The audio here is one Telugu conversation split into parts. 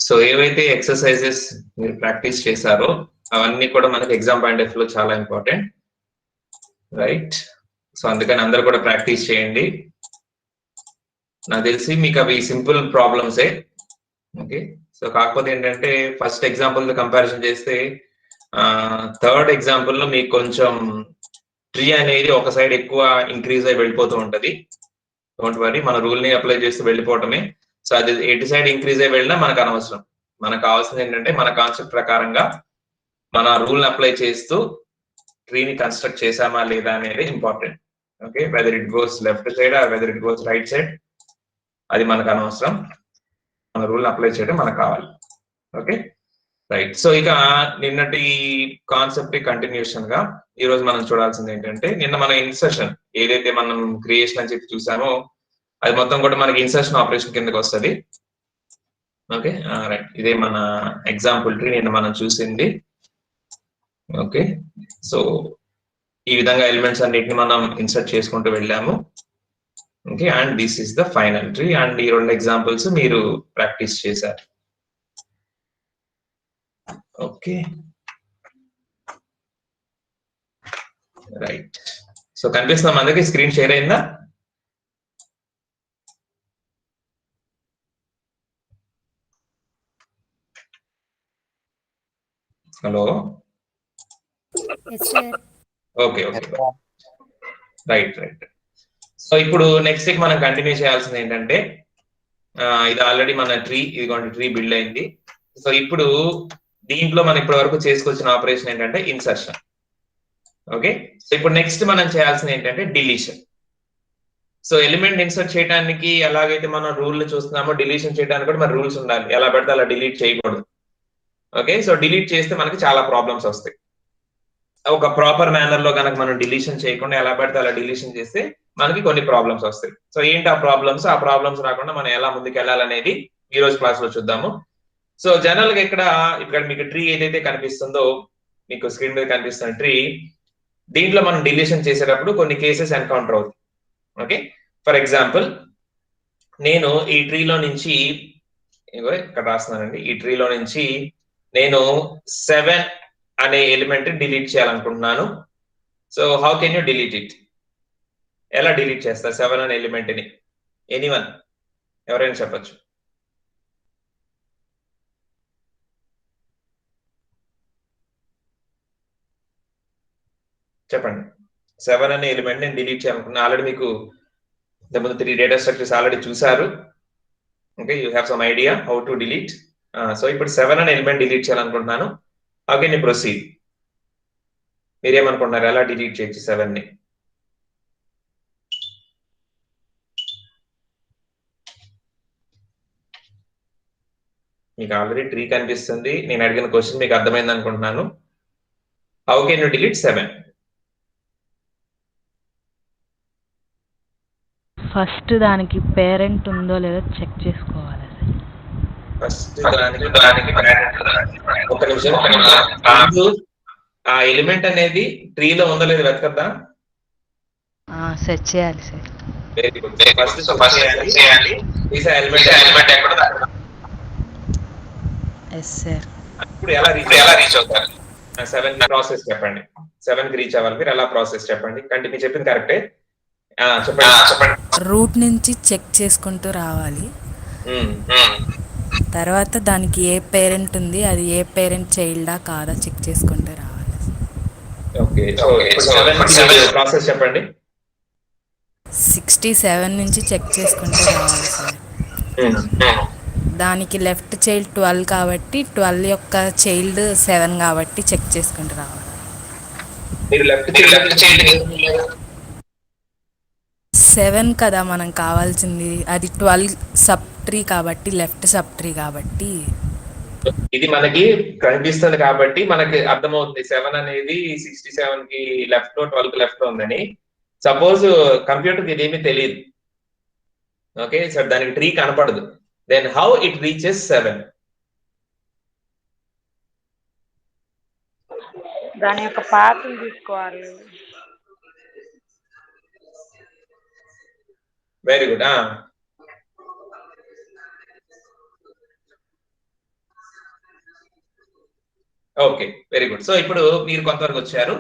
సో ఏవైతే ఎక్సర్సైజెస్ మీరు ప్రాక్టీస్ చేశారో అవన్నీ కూడా మనకి ఎగ్జామ్ పాయింట్ ఆఫ్ లో చాలా ఇంపార్టెంట్, రైట్? సో అందుకని అందరూ కూడా ప్రాక్టీస్ చేయండి. నాకు తెలిసి మీకు అవి సింపుల్ ప్రాబ్లమ్సే. ఓకే, సో కాకపోతే ఏంటంటే ఫస్ట్ ఎగ్జాంపుల్ కంపారిజన్ చేస్తే థర్డ్ ఎగ్జాంపుల్ లో మీకు కొంచెం ట్రీ అనేది ఒక సైడ్ ఎక్కువ ఇంక్రీజ్ అయి వెళ్ళిపోతూ ఉంటది. డోంట్ వరీ, మన రూల్ ని అప్లై చేస్తూ వెళ్ళిపోవటమే. సో అది ఎటు సైడ్ ఇంక్రీజ్ అయి వెళ్ళినా మనకు అనవసరం. మనకు కావాల్సింది ఏంటంటే మన కాన్సెప్ట్ ప్రకారంగా మన రూల్ ని అప్లై చేస్తూ ట్రీని కన్స్ట్రక్ట్ చేసామా లేదా అనేది important. Okay, whether it goes left side or whether it goes right side అది మనకు అనవసరం. మన రూల్ ని అప్లై చేయడం మనకు కావాలి. Okay, right. సో ఇక నిన్నటి కాన్సెప్ట్ కంటిన్యూషన్ గా ఈ రోజు మనం చూడాల్సింది ఏంటంటే, నిన్న మన ఇన్సర్షన్ ఏదైతే మనం క్రియేషన్ అని చెప్పి చూసామో అది మొత్తం కూడా మనకి ఇన్సర్షన్ ఆపరేషన్ కిందకి వస్తుంది. Okay, right. ఇదే మన ఎగ్జాంపుల్ ట్రీ నిన్న మనం చూసింది. ఓకే, సో ఈ విధంగా ఎలిమెంట్స్ అన్నిటిని మనం ఇన్సర్ట్ చేసుకుంటూ వెళ్ళాము. Okay, and this is the final tree. And ఈ రెండు ఎగ్జాంపుల్స్ మీరు ప్రాక్టీస్ చేశారు. Okay, right. సో కనిపిస్తున్నాం అందరికి? స్క్రీన్ షేర్ అయిందా? Hello, okay okay, right right. So ఇప్పుడు నెక్స్ట్ వీక్ మనం కంటిన్యూ చేయాల్సింది ఏంటంటే, ఇది ఆల్రెడీ మన ట్రీ, ఇదిగోండి ట్రీ బిల్డ్ అయింది. సో ఇప్పుడు దీంట్లో మనం ఇప్పటి వరకు చేసుకొచ్చిన ఆపరేషన్ ఏంటంటే ఇన్సర్షన్. ఓకే, సో ఇప్పుడు నెక్స్ట్ మనం చేయాల్సింది ఏంటంటే డిలీషన్. సో ఎలిమెంట్ ఇన్సర్ట్ చేయడానికి ఎలాగైతే మనం రూల్ చూస్తున్నామో డిలీషన్ చేయడానికి కూడా మన రూల్స్ ఉండాలి. ఎలా పడితే అలా డిలీట్ చేయకూడదు. ఓకే, సో డిలీట్ చేస్తే మనకి చాలా ప్రాబ్లమ్స్ వస్తాయి. ఒక ప్రాపర్ మేనర్ లో కనుక మనం డిలీషన్ చేయకుండా ఎలా పడితే అలా డిలీషన్ చేస్తే మనకి కొన్ని ప్రాబ్లమ్స్ వస్తాయి. సో ఏంటి ఆ ప్రాబ్లమ్స్ రాకుండా మనం ఎలా ముందుకు వెళ్ళాలనేది ఈ రోజు క్లాస్ లో చూద్దాము. సో జనరల్ గా ఇక్కడ మీకు ట్రీ ఏదైతే కనిపిస్తుందో, మీకు స్క్రీన్ మీద కనిపిస్తున్న ట్రీ, దీంట్లో మనం డిలీషన్ చేసేటప్పుడు కొన్ని కేసెస్ ఎన్కౌంటర్ అవుతాయి. ఓకే, ఫర్ ఎగ్జాంపుల్ నేను ఈ ట్రీలో నుంచి ఇక్కడ రాస్తున్నానండి, ఈ ట్రీలో నుంచి నేను 7 అనే ఎలిమెంట్ డిలీట్ చేయాలనుకుంటున్నాను. So how can you delete it? ఎలా డిలీట్ చేస్తా 7 అనే ఎలిమెంట్ ని? ఎనీవన్, ఎవరైనా చెప్పచ్చు. చెప్పండి. 7 అనే ఎలిమెంట్ నేను డిలీట్ చేయాలనుకున్నా. ఆల్రెడీ మీకు ఇంతకుముందు 3 డేటా స్ట్రక్చర్స్ ఆల్రెడీ చూసారు. Okay, you have some idea how to delete. So ఇప్పుడు 7 అనే ఎలిమెంట్ డిలీట్ చేయాలనుకుంటున్నాను. How can you proceed? మీరేమనుకుంటున్నారు, ఎలా డిలీట్ చేయొచ్చు 7 ని? మీకు ఆల్రెడీ ట్రీ కనిపిస్తుంది. నేను అడిగిన క్వశ్చన్ మీకు అర్థమైంది అనుకుంటున్నాను. How can you delete 7? First దానికి పేరెంట్ ఉందో లేదో చెక్ చేసుకోవాలి. ఫస్ట్ దానికి ఒక నిమిషం, ఆ ఎలిమెంట్ అనేది ట్రీలో ఉందో లేదో వెతకద్దా? సెట్ చేయాలి sir. Very good. So first చేయాలి ఎలిమెంట్ ఎక్కడ. Yes sir. ఇప్పుడు ఎలా రీచ్ అవుతారు? 7 కి ప్రాసెస్ చెప్పండి. 7 కి రీచ్ అవ్వాలి మీరు, ఎలా ప్రాసెస్ చెప్పండి. కంటే మీరు చెప్పింది కరెక్టే, చెప్పండి. రూట్ నుంచి చెక్ చేసుకుంటూ రావాలి. తర్వాత దానికి ఏ పేరెంట్ ఉంది, అది ఏ పేరెంట్ చైల్డా కాదా చెక్ చేసుకుంటూ రావాలి. ఓకే, సో 7 ప్రాసెస్ చెప్పండి. 67 నుంచి చెక్ చేసుకుంటూ రావాలి సార్. దానికి లెఫ్ట్ చైల్డ్ 12 కాబట్టి 12 యొక్క చైల్డ్ 7 కాబట్టి చెక్ చేసుకుంటూ రావాలి. మీరు లెఫ్ట్ చైల్డ్ 7 కదా మనం కావాల్సింది, అది 12 సబ్ ట్రీ కాబట్టి, లెఫ్ట్ సబ్ ట్రీ కాబట్టి ఇది మనకి కనిపిస్తుంది కాబట్టి మనకి అర్థమవుతుంది 7 అనేది 67 కి లెఫ్ట్ లో 12 కి లెఫ్ట్ లో ఉందని. సపోజ్ కంప్యూటర్ కి ఇదేమీ తెలియదు. ఓకే, సో దానికి ట్రీ కనపడదు. Then how it reaches 7? దాని యొక్క పాత్ తీసుకోవాలి. Very good. Okay, very good. So ఇప్పుడు మీరు కొంతవరకు వచ్చారు.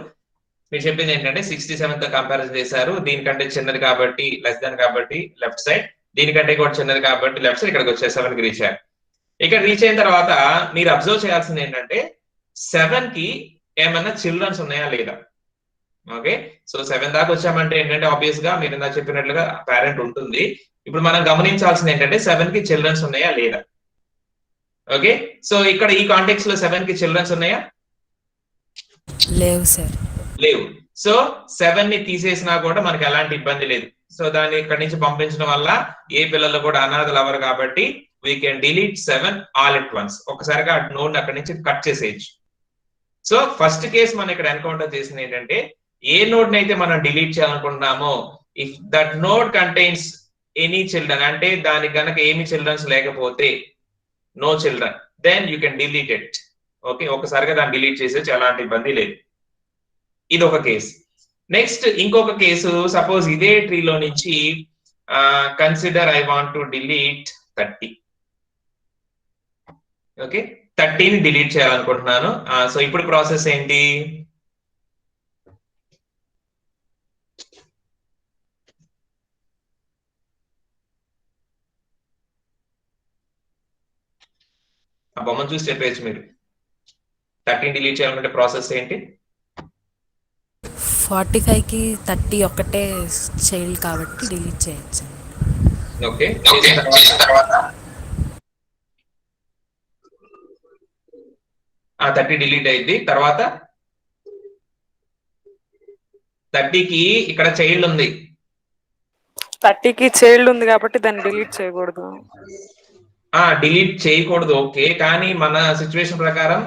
మీరు చెప్పింది ఏంటంటే 67 తో కంపారిజన్ చేశారు. దీనికంటే చిన్నది కాబట్టి లెస్ దాన్ కాబట్టి లెఫ్ట్ సైడ్, దీనికంటే కూడా చిన్నది కాబట్టి లెఫ్ట్ సైడ్, ఇక్కడికి వచ్చారు 7 కి రీచ్ అయ్యారు. ఇక్కడ రీచ్ అయిన తర్వాత మీరు అబ్జర్వ్ చేయాల్సింది ఏంటంటే 7 కి ఏమన్నా చిల్డ్రన్స్ ఉన్నాయా లేదా. ఓకే, సో 7 దాకా వచ్చామంటే ఏంటంటే ఆబ్వియస్ గా మీరు ఇందాక చెప్పినట్లుగా పేరెంట్ ఉంటుంది. ఇప్పుడు మనం గమనించాల్సింది ఏంటంటే 7 కి చిల్డ్రన్స్ ఉన్నాయా లేదా. ఓకే, సో ఇక్కడ ఈ కాంటెక్స్ లో 7 కి చిల్డ్రన్స్ ఉన్నాయా? లేవు సార్. లేవు. సో 7 ని తీసేసినా కూడా మనకి ఎలాంటి ఇబ్బంది లేదు. సో దాన్ని ఇక్కడి నుంచి పంపించడం వల్ల ఏ పిల్లలు కూడా అనాథలు అవ్వరు కాబట్టి we can delete 7 all at once. ఒకసారిగా నోడ్ అక్కడి నుంచి కట్ చేసేయచ్చు. సో ఫస్ట్ కేసు మనం ఇక్కడ ఎన్కౌంటర్ చేసింది ఏంటంటే ఏ నోడ్ అయితే మనం డిలీట్ చేయాలనుకుంటున్నామో if that node contains any children, అంటే దానికి కనుక ఏమి చిల్డ్రన్స్ లేకపోతే no children, then you can delete it. Okay, ఒకసారిగా దాన్ని డిలీట్ చేసేసి ఎలాంటి ఇబ్బంది లేదు. ఇది ఒక కేసు. నెక్స్ట్ ఇంకొక కేసు, సపోజ్ ఇదే ట్రీలో నుంచి consider I want to delete 30. Okay, 30ని డిలీట్ చేయాలనుకుంటున్నాను. సో ఇప్పుడు ప్రాసెస్ ఏంటి? ఆ బొమ్మను చూసి చెప్పేయచ్చు మీరు. 30 డిలీట్ చేయాలంటే ప్రాసెస్ ఏంటి? 45కి 30 ఒక్కటే చైల్డ్ కాబట్టి డిలీట్ చేయొచ్చు. ఓకే, చేసిన తర్వాత 30 డిలీట్ అయింది. తర్వాత 30కి ఇక్కడ చైల్డ్ ఉంది. 30కి చైల్డ్ ఉంది కాబట్టి దాన్ని డిలీట్ చేయకూడదు. డిలీట్ చేయకూడదు. ఓకే, కానీ మన సిచ్యువేషన్ ప్రకారం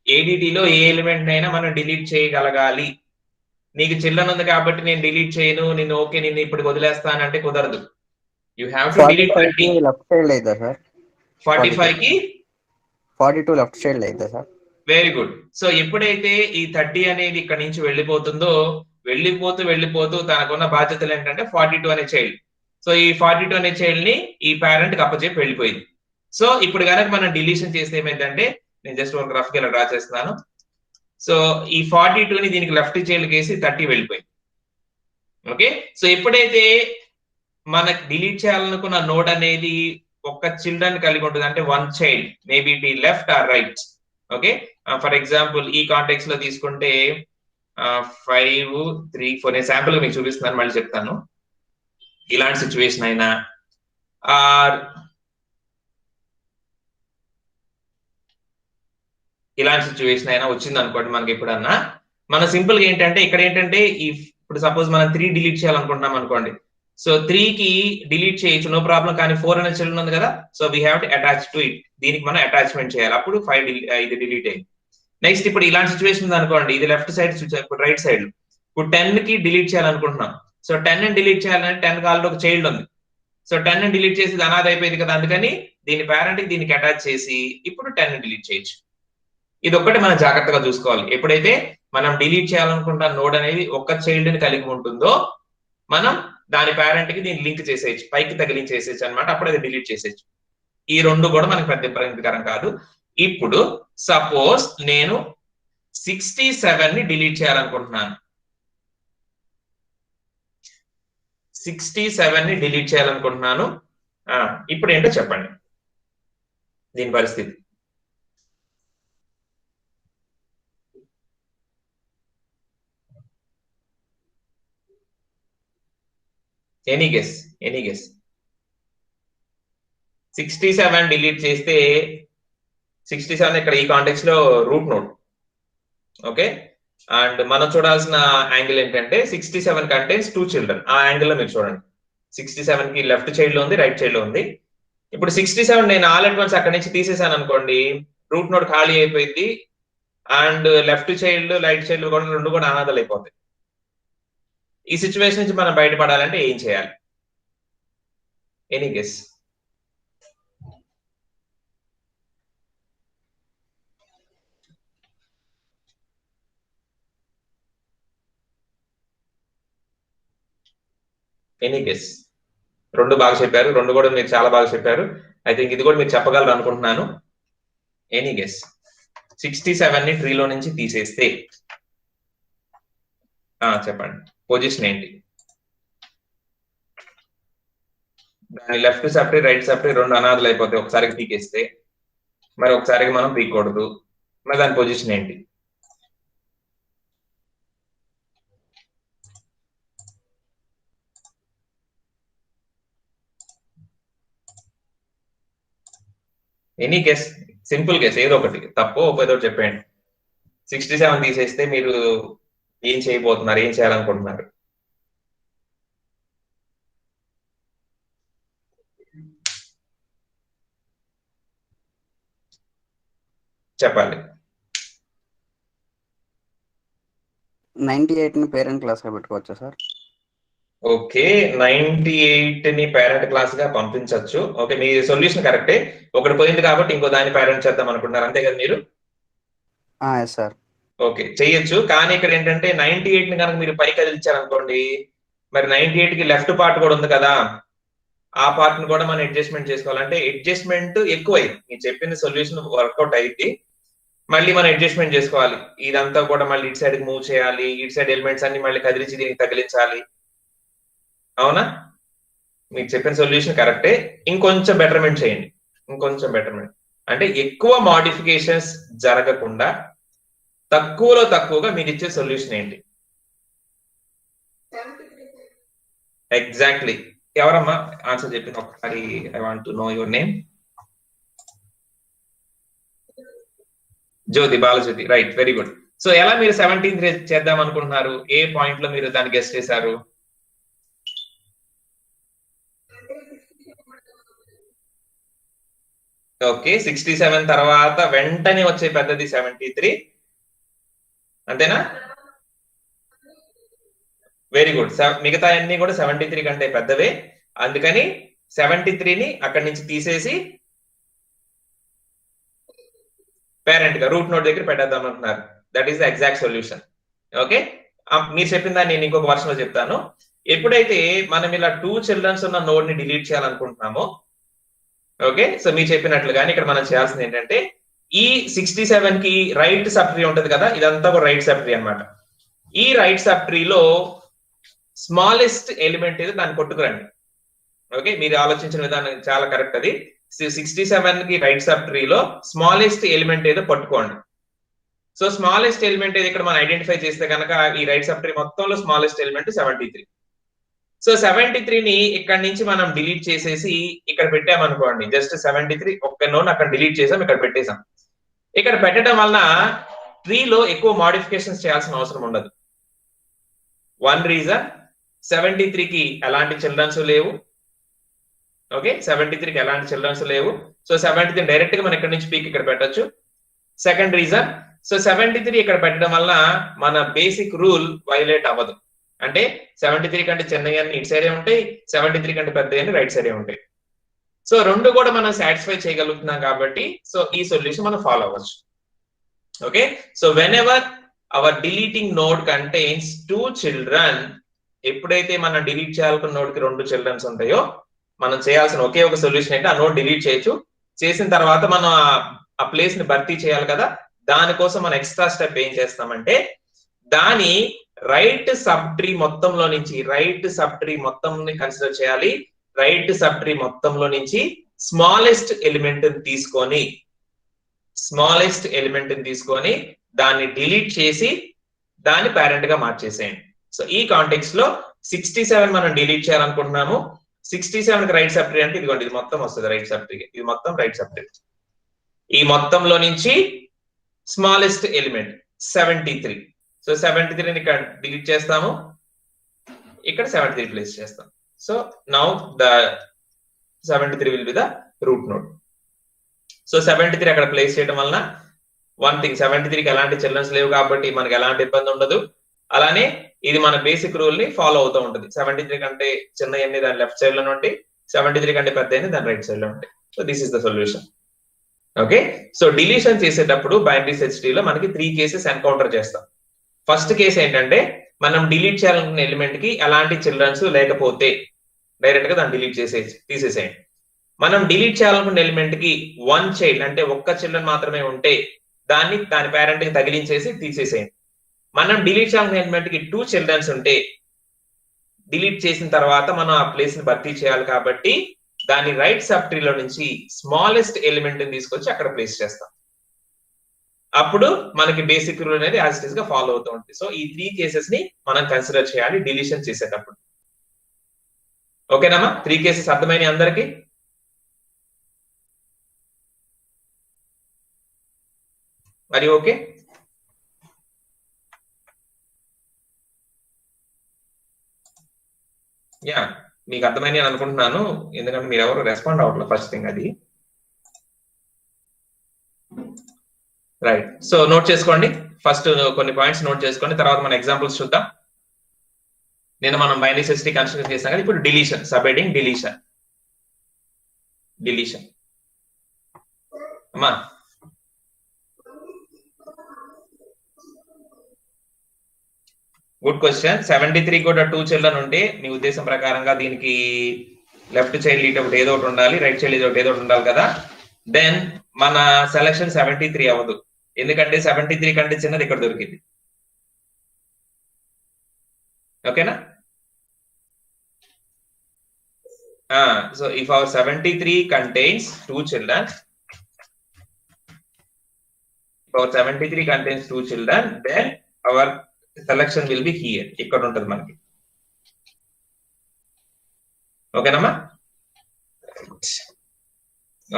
ఏడిటిలో ఏ ఎలిమెంట్ అయినా మనం డిలీట్ చేయగలగాలి. నీకు చిల్డ్రన్ ఉంది కాబట్టి నేను డిలీట్ చేయను, నేను ఓకే నిన్ను ఇప్పుడు వదిలేస్తానంటే కుదరదు. You have to delete 30. Left side లేదా సార్? 45కి 42 లెఫ్ట్ సైడ్ లేదా సార్? Very good. సో ఎప్పుడైతే ఈ 30 అనేది ఇక్కడ నుంచి వెళ్ళిపోతుందో, వెళ్ళిపోతూ తనకున్న బాధ్యతలు ఏంటంటే 42 అనే చైల్డ్. సో ఈ 42 అనే చైల్డ్ ని ఈ పేరెంట్ కి అప్పచెప్పి వెళ్ళిపోయింది. సో ఇప్పుడు కనుక మనం డిలీషన్ చేస్తే ఏమైందంటే, నేను జస్ట్ ఒక రఫ్ గా ఇలా డ్రా చేస్తున్నాను. సో ఈ 42ని దీనికి లెఫ్ట్ చైల్డ్ కేసి 30 వెళ్ళిపోయింది. ఓకే, సో ఎప్పుడైతే మనకు డిలీట్ చేయాలనుకున్న నోడ్ అనేది ఒక చిల్డ్రన్ కలిగి ఉంటుంది, అంటే 1 చైల్డ్, మేబీ ఇట్ ఈ left or right. Okay, for example ఈ కాంటెక్స్ లో తీసుకుంటే 5, 3, 4 నేను శాంపుల్ మీకు చూపిస్తున్నాను, మళ్ళీ చెప్తాను. ఇలాంటి సిచ్యువేషన్ అయినా ఇలాంటి సిచ్యువేషన్ అయినా వచ్చింది అనుకోండి మనకి ఎప్పుడన్నా, మన సింపుల్ గా ఏంటంటే ఇక్కడ ఏంటంటే ఇప్పుడు సపోజ్ మనం 3 డిలీట్ చేయాలనుకుంటున్నాం అనుకోండి. సో 3కి డిలీట్ చేయొచ్చు, నో ప్రాబ్లం. కానీ 4 అనే చిల్డ్రన్ ఉంది కదా, so we have to attach to it. దీనికి మనం అటాచ్మెంట్ చేయాలి, అప్పుడు 5 ఇది డిలీట్ అయింది. నెక్స్ట్ ఇప్పుడు ఇలాంటి సిచ్యువేషన్ ఉంది అనుకోండి, ఇది లెఫ్ట్ సైడ్, ఇప్పుడు రైట్ సైడ్. ఇప్పుడు 10కి డిలీట్ చేయాలనుకుంటున్నాం. సో 10ని డిలీట్ చేయాలంటే 10కి ఆల్రెడీ ఒక చైల్డ్ ఉంది. సో 10ని డిలీట్ చేసి అనాథ అయిపోయింది కదా, అందుకని దీని పేరెంట్ కి దీనికి అటాచ్ చేసి ఇప్పుడు 10ని డిలీట్ చేయొచ్చు. ఇది ఒక్కటి మనం జాగ్రత్తగా చూసుకోవాలి. ఎప్పుడైతే మనం డిలీట్ చేయాలనుకుంటున్న నోడ్ అనేది ఒక్క చైల్డ్ ని కలిగి ఉంటుందో మనం దాని పేరెంట్ కి దీన్ని లింక్ చేసేయచ్చు, పైకి తగిలించేసేయచ్చు అనమాట. అప్పుడు అది డిలీట్ చేసేయచ్చు. ఈ రెండు కూడా మనకి పెద్ద ఇబ్బందికరం కాదు. ఇప్పుడు సపోజ్ నేను 67ని డిలీట్ చేయాలనుకుంటున్నాను. 67ని డిలీట్ చేయాలనుకుంటున్నాను. ఇప్పుడు ఏంటో చెప్పండి దీని పరిస్థితి. Any guess? 67 డిలీట్ చేస్తే 67 ఇక్కడ ఈ కాంటెక్స్ట్ లో రూట్ నోడ్. ఓకే, అండ్ మనం చూడాల్సిన యాంగిల్ ఏంటంటే 67 కంటైన్స్ 2 చిల్డ్రన్. ఆ యాంగిల్ లో మీరు చూడండి, 67 కి లెఫ్ట్ చైల్డ్ లో ఉంది, రైట్ చైల్డ్ లో ఉంది. ఇప్పుడు 67 నేను ఆల్ అట్ వన్స్ అక్కడి నుంచి తీసేసాను అనుకోండి, రూట్ నోడ్ ఖాళీ అయిపోయింది, and left child right child కూడా రెండు కూడా అనాథలు అయిపోతాయి. ఈ సిచ్యువేషన్ నుంచి మనం బయటపడాలంటే ఏం చేయాలి? Any guess? Any guess? రెండు బాగా చెప్పారు, రెండు కూడా మీరు చాలా బాగా చెప్పారు. ఐ థింక్ ఇది కూడా మీరు చెప్పగలరు అనుకుంటున్నాను. Any guess? 67 ని ట్రీలో నుంచి తీసేస్తే చెప్పండి పొజిషన్ ఏంటి? దాని లెఫ్ట్ సప్రీ రైట్ సప్రీ రెండు అనాథలు అయిపోతాయి ఒకసారికి పీకేస్తే, మరి ఒకసారికి మనం పీకూడదు, మరి దాని పొజిషన్ ఏంటి? ఎనీ గెస్, సింపుల్ గెస్, ఏదో ఒకటి తప్పు ఏదో చెప్పండి. 67 తీసేస్తే మీరు ఏం చేయబోతున్నారు, ఏం చేయాలనుకుంటున్నారు? చెప్పాలి. 98 ని పేరెంట్ క్లాస్ గా పెట్టుకోవచ్చా సార్? ఓకే, 98 ని పేరెంట్ క్లాస్ గా పంపించవచ్చు. ఓకే, మీ సొల్యూషన్ కరెక్టే. ఒకటి పోయింది కాబట్టి ఇంకో దాన్ని పేరెంట్ చేద్దాం అనుకుంటున్నారు, అంతే కదా మీరు? సార్ ఓకే, చెయ్యొచ్చు. కానీ ఇక్కడ ఏంటంటే 98 ని కనుక మీరు పైకి కదిలించారనుకోండి, మరి 98 కి లెఫ్ట్ పార్ట్ కూడా ఉంది కదా, ఆ పార్ట్ ని కూడా మనం అడ్జస్ట్మెంట్ చేసుకోవాలంటే అడ్జస్ట్మెంట్ ఎక్కువైంది. మీరు చెప్పిన సొల్యూషన్ వర్కౌట్ అయింది, మళ్ళీ మనం అడ్జస్ట్మెంట్ చేసుకోవాలి. ఇదంతా కూడా మళ్ళీ ఇటు సైడ్ మూవ్ చేయాలి, ఇటు సైడ్ ఎలిమెంట్స్ అన్ని మళ్ళీ కదిలించి దీనికి తగిలించాలి. అవునా? మీకు చెప్పిన సొల్యూషన్ కరెక్టే. ఇంకొంచెం బెటర్మెంట్ చేయండి, ఇంకొంచెం బెటర్మెంట్ అంటే ఎక్కువ మోడిఫికేషన్స్ జరగకుండా తక్కువలో తక్కువగా మీరు ఇచ్చే సొల్యూషన్ ఏంటి? ఎగ్జాక్ట్లీ. ఎవరమ్మా ఆన్సర్ చెప్పింది ఒకసారి? I want to know your name. Jyothi, Balajyothi, right, very good. So ఎలా మీరు 17 చేద్దాం అనుకుంటున్నారు? ఏ పాయింట్ లో మీరు దాన్ని గెస్ చేశారు? ఓకే, 67 తర్వాత వెంటనే వచ్చే పెద్దది 73, అంతేనా? Very good. మిగతా అన్ని కూడా 73 కంటే పెద్దవే, అందుకని 73ని అక్కడి నుంచి తీసేసి పేరెంట్ గా రూట్ నోడ్ దగ్గర పెట్టేద్దాం అంటున్నారు. That is the exact solution. Okay, మీరు చెప్పిన దాన్ని నేను ఇంకొక వర్షన్ లో చెప్తాను. ఎప్పుడైతే మనం ఇలా 2 చిల్డ్రన్స్ ఉన్న నోడ్ ని డిలీట్ చేయాలనుకుంటున్నామో, ఓకే, సో మీరు చెప్పినట్లుగానే ఇక్కడ మనం చేయాల్సింది ఏంటంటే ఈ 67 కి రైట్ సబ్ ట్రీ ఉంటది కదా, ఇదంతా కూడా రైట్ సబ్ ట్రీ అనమాట. ఈ రైట్ సబ్ ట్రీలో స్మాలెస్ట్ ఎలిమెంట్ ఏదో దాన్ని కొట్టుకురండి. ఓకే, మీరు ఆలోచించిన విధానం చాలా కరెక్ట్. అది 67 కి రైట్ సబ్ ట్రీలో స్మాలెస్ట్ ఎలిమెంట్ ఏదో పట్టుకోండి. సో స్మాలెస్ట్ ఎలిమెంట్ ఏది ఇక్కడ మనం ఐడెంటిఫై చేస్తే కనుక ఈ రైట్ సబ్ ట్రీ మొత్తంలో స్మాలెస్ట్ ఎలిమెంట్ 73. సో 73ని ఇక్కడ నుంచి మనం డిలీట్ చేసేసి ఇక్కడ పెట్టామనుకోండి, జస్ట్ 73 ఒక్క నోడ్ అక్కడ డిలీట్ చేసాం, ఇక్కడ పెట్టేసాం. ఇక్కడ పెట్టడం వలన ట్రీలో ఎక్కువ మోడిఫికేషన్స్ చేయాల్సిన అవసరం ఉండదు. వన్ రీజన్, 73కి ఎలాంటి చిల్డ్రన్స్ లేవు. ఓకే, 73కి ఎలాంటి చిల్డ్రన్స్ లేవు. సో 73 డైరెక్ట్ గా మనం ఇక్కడ నుంచి పీక్ ఇక్కడ పెట్టచ్చు. సెకండ్ రీజన్, సో 73 ఇక్కడ పెట్టడం వల్ల మన బేసిక్ రూల్ వైలేట్ అవ్వదు. అంటే 73 కంటే చిన్నవి ఇటు సైడే ఉంటాయి, 73 కంటే పెద్దవి రైట్ సైడే ఉంటాయి. సో రెండు కూడా మనం సాటిస్ఫై చేయగలుగుతున్నాం కాబట్టి సో ఈ సొల్యూషన్ మనం ఫాలో అవ్వచ్చు. Okay, so whenever our deleting node contains 2 children, ఎప్పుడైతే మనం డిలీట్ చేయాలనుకున్న నోడ్ కి 2 చిల్డ్రన్స్ ఉంటాయో, మనం చేయాల్సిన ఒకే ఒక సొల్యూషన్ ఏంటి, ఆ నోడ్ డిలీట్ చేయొచ్చు. చేసిన తర్వాత మనం ఆ ప్లేస్ ని భర్తీ చేయాలి కదా, దానికోసం మనం ఎక్స్ట్రా స్టెప్ ఏం చేస్తామంటే దాని రైట్ సబ్ ట్రీ మొత్తంలో నుంచి కన్సిడర్ చేయాలి. రైట్ సబ్ ట్రీ మొత్తంలో నుంచి స్మాలెస్ట్ ఎలిమెంట్ తీసుకొని దాన్ని డిలీట్ చేసి దాన్ని పేరెంట్ గా మార్చేసేయండి. సో ఈ కాంటెక్స్ట్ లో 67 మనం డిలీట్ చేయాలనుకుంటున్నాము. 67 కి రైట్ సబ్ ట్రీ అంటే ఇదిగోండి, ఇది మొత్తం వస్తుంది రైట్ సబ్ ట్రీ, ఇది మొత్తం రైట్ సబ్ ట్రీ. ఈ మొత్తంలో నుంచి స్మాలెస్ట్ ఎలిమెంట్ 73. సో 73ని ఇక్కడ డిలీట్ చేస్తాము, ఇక్కడ 73 ప్లేస్ చేస్తాం. So now the 73 will be the root node. So 73 అక్కడ ప్లేస్ చేయడం వలన వన్ థింగ్, 73కి ఎలాంటి చిల్డ్రన్స్ లేవు కాబట్టి మనకి ఎలాంటి ఇబ్బంది ఉండదు. అలానే ఇది మన బేసిక్ రూల్ ని ఫాలో అవుతూ ఉంటుంది. 73 కంటే చిన్నవన్నీ దాని లెఫ్ట్ సైడ్ లో ఉంటాయి, 73 కంటే పెద్ద దాని రైట్ సైడ్ లో ఉంటాయి. So this is the solution. Okay, so deletion చేసేటప్పుడు బైనరీ సెర్చ్ ట్రీ లో మనకి 3 కేసెస్ ఎన్కౌంటర్ చేస్తాం. ఫస్ట్ కేసు ఏంటంటే మనం డిలీట్ చేయాలనుకున్న ఎలిమెంట్ కి ఎలాంటి చిల్డ్రన్స్ లేకపోతే డైరెక్ట్ గా దాన్ని డిలీట్ తీసేసేయండి. మనం డిలీట్ చేయాలనుకున్న ఎలిమెంట్ కి 1 చైల్డ్ అంటే ఒక్క చిల్డ్రన్ మాత్రమే ఉంటే దాని పేరెంట్ కి తగిలించేసి తీసేసేయండి. మనం డిలీట్ చేయాల్సిన ఎలిమెంట్ కి 2 చిల్డ్రన్స్ ఉంటే డిలీట్ చేసిన తర్వాత మనం ఆ ప్లేస్ ని భర్తీ చేయాలి కాబట్టి దాని రైట్ సబ్ ట్రీలో నుంచి స్మాలెస్ట్ ఎలిమెంట్ ని తీసుకొచ్చి అక్కడ ప్లేస్ చేస్తాం. అప్పుడు మనకి బేసిక్ రూల్ అనేది యాజ్ ఇట్ ఈస్ గా ఫాలో అవుతూ ఉంటుంది. సో ఈ 3 కేసెస్ ని మనం కన్సిడర్ చేయాలి డిలీషన్ చేసేటప్పుడు. ఓకేనమ్మా? 3 కేసెస్ అర్థమైనాయి అందరికి? మరి ఓకే? యా, మీకు అర్థమైంది అని అనుకుంటున్నాను, ఎందుకంటే మీరు ఎవరు రెస్పాండ్ అవ్వట్లేదు ఫస్ట్ థింగ్ అది. రైట్, సో నోట్ చేసుకోండి, ఫస్ట్ కొన్ని పాయింట్స్ నోట్ చేసుకోండి, తర్వాత మన ఎగ్జాంపుల్స్ చూద్దాం. నేను మనం బైనరీ సెట్ ట్రీ కన్స్ట్రక్ట్ చేసాం కదా, ఇప్పుడు డిలీషన్, సబ్ హెడింగ్ డిలీషన్ అమ్మా. Good question. 73 కూడా 2 చిల్డ్రన్ ఉంటే నీ ఉద్దేశం ప్రకారంగా దీనికి లెఫ్ట్ చైల్డ్ లీడ్ ఒకటి ఏదో ఒకటి ఉండాలి, రైట్ చైల్డ్ లీడ్ ఒకటి ఏదో ఒకటి ఉండాలి కదా. దెన్ మన సెలక్షన్ 73 అవ్వదు, ఎందుకంటే 73 కంటే చిన్నది ఇక్కడ దొరికింది. ఓకేనా? So if hour 73 contains 2 children, then our selection will be here. ఇక్కడ ఉంటుంది మనకి. ఓకేనమ్మా?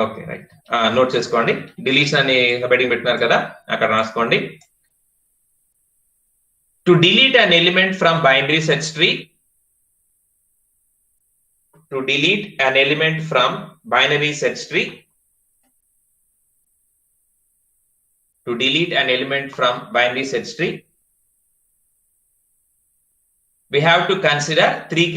ఓకే, రైట్, నోట్ చేసుకోండి. డిలీషన్ అని హెడ్డింగ్ పెట్టినారు కదా, అక్కడ రాసుకోండి. To delete an element from binary search tree, to delete an element from binary search tree, we have to consider 3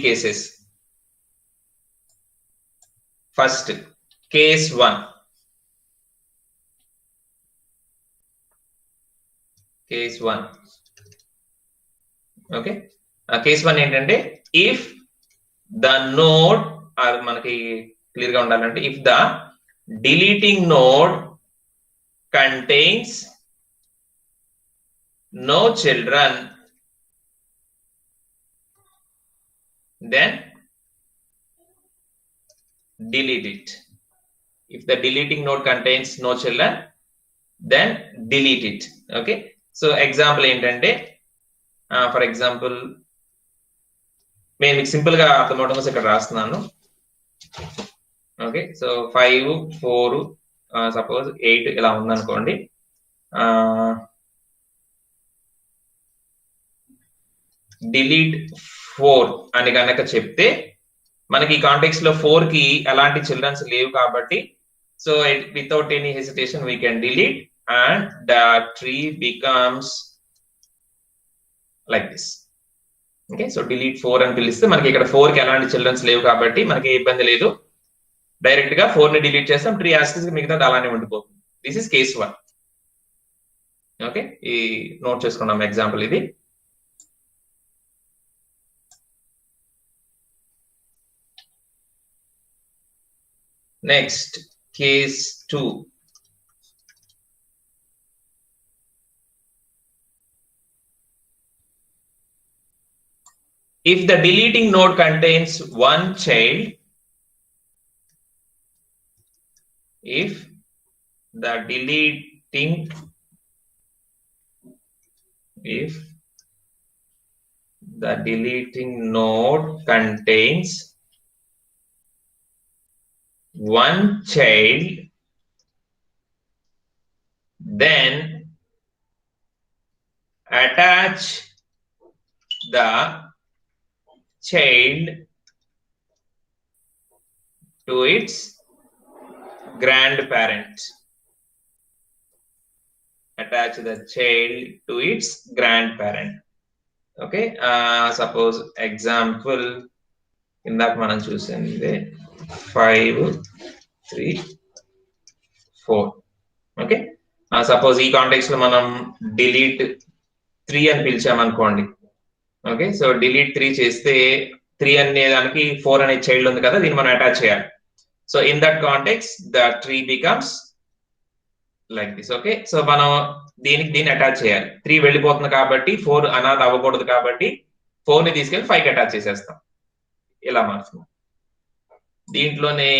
cases. First, case 1. Okay, case 1 ఏంటంటే, if the node, మనకి క్లియర్ గా ఉండాలంటే, if the deleting node contains no children, then delete it. If the deleting node contains no children, then delete it. Okay, so example ఏంటంటే, ఫర్ ఎగ్జాంపుల్ నేను మీకు సింపుల్ గా అర్థమవడం కోసం ఇక్కడ రాస్తున్నాను. ఓకే, సో 5, 4, సపోజ్ 8 ఇలా ఉందనుకోండి. డిలీట్ 4 అని కనుక చెప్తే మనకి కాంటెక్స్ట్ లో 4 కి ఎలాంటి చిల్డ్రన్స్ లేవు కాబట్టి, so without any hesitation we can delete and the tree becomes like this. Okay, so delete 4 అని పిలిస్తే మనకి ఇక్కడ 4 కి ఎలాంటి చిల్డ్రన్స్ లేవు కాబట్టి మనకి ఇబ్బంది లేదు, డైరెక్ట్ గా 4 ని డిలీట్ చేస్తాం, ట్రీ యాక్సిస్ మిగతా అలానే ఉండిపోతుంది. This is case 1. ఓకే, ఈ నోట్ చేసుకున్నాం ఎగ్జాంపుల్ ఇది. Next, case 2. If the deleting node contains 1 child, if the deleting node contains 1 child, then attach the child to its grandparent. Okay, suppose example ఇందాక మనం చూసింది 5, 3, 4. ఓకే, సపోజ్ ఈ కాంటెక్స్ట్ లో మనం డిలీట్ 3 అని పిలిచామనుకోండి. ఓకే, సో డిలీట్ 3 చేస్తే 3 అనే దానికి 4 అనే చైల్డ్ ఉంది కదా, దీన్ని మనం అటాచ్ చేయాలి. So in that context the tree becomes like this. Okay, so మనం దీన్ని అటాచ్ చేయాలి. 3 వెళ్ళిపోతుంది కాబట్టి 4 అనాథ అవ్వకూడదు కాబట్టి 4 ని తీసుకెళ్లి 5 కి అటాచ్ చేసేస్తాం. ఇలా మారుతున్నాం. దీంట్లోనే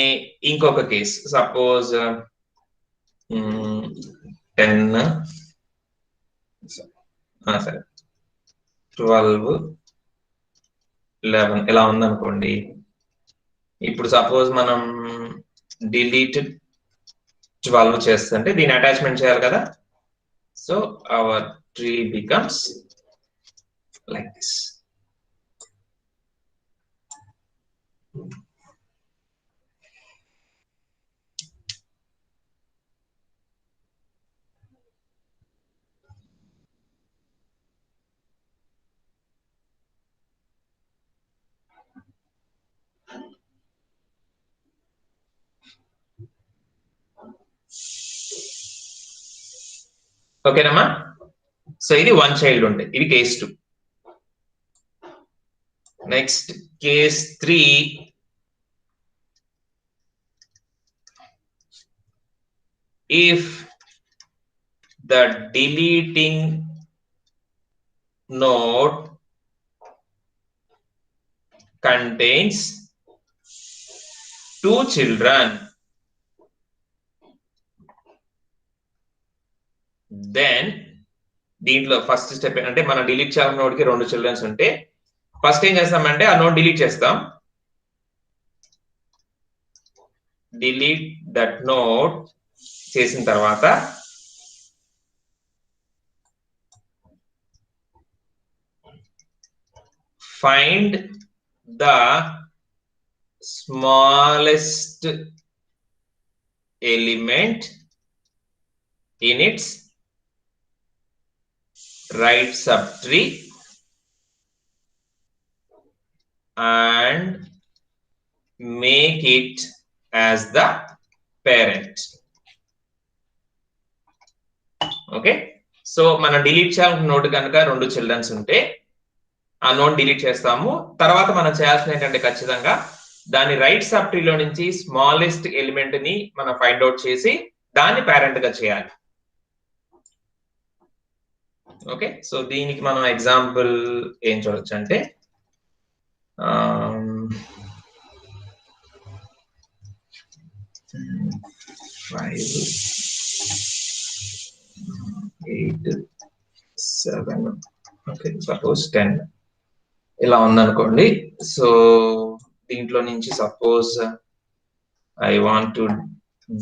ఇంకొక కేసు, సపోజ్ 10 సరే 12 11 ఇలా ఉందనుకోండి. ఇప్పుడు సపోజ్ మనం డిలీట్ 12 చేస్తుంటే దీన్ని అటాచ్మెంట్ చేయాలి కదా. So our tree becomes like this. ఓకేనమ్మా, సో ఇది 1 చైల్డ్ ఉంటే ఇది case 2. Next case 3. If the deleting node contains 2 children, then దీంట్లో ఫస్ట్ స్టెప్ అంటే మనం డిలీట్ చేయాలని నోడ్ కి 2 చిల్డ్రన్స్ ఉంటే ఫస్ట్ ఏం చేస్తామంటే ఆ నోడ్ డిలీట్ చేస్తాం. డిలీట్ దట్ నోడ్ చేసిన తర్వాత find the smallest element in its right subtree and make it as the parent. Okay, so మనం డిలీట్ చేయాలనుకున్న నోడ్ కనుక 2 చిల్డ్రన్స్ ఉంటే ఆ నోడ్ డిలీట్ చేస్తాము. తర్వాత మనం చేయాల్సిన ఏంటంటే ఖచ్చితంగా దాని రైట్ సబ్ ట్రీలో నుంచి స్మాలెస్ట్ ఎలిమెంట్ ని మనం ఫైండ్ అవుట్ చేసి దాన్ని పేరెంట్ గా చేయాలి. ఓకే, సో దీనికి మనం ఎగ్జాంపుల్ ఏం చూడొచ్చు అంటే 5 8 7 ఓకే సపోజ్ 10 ఇలా ఉందనుకోండి. సో దీంట్లో నుంచి suppose I want to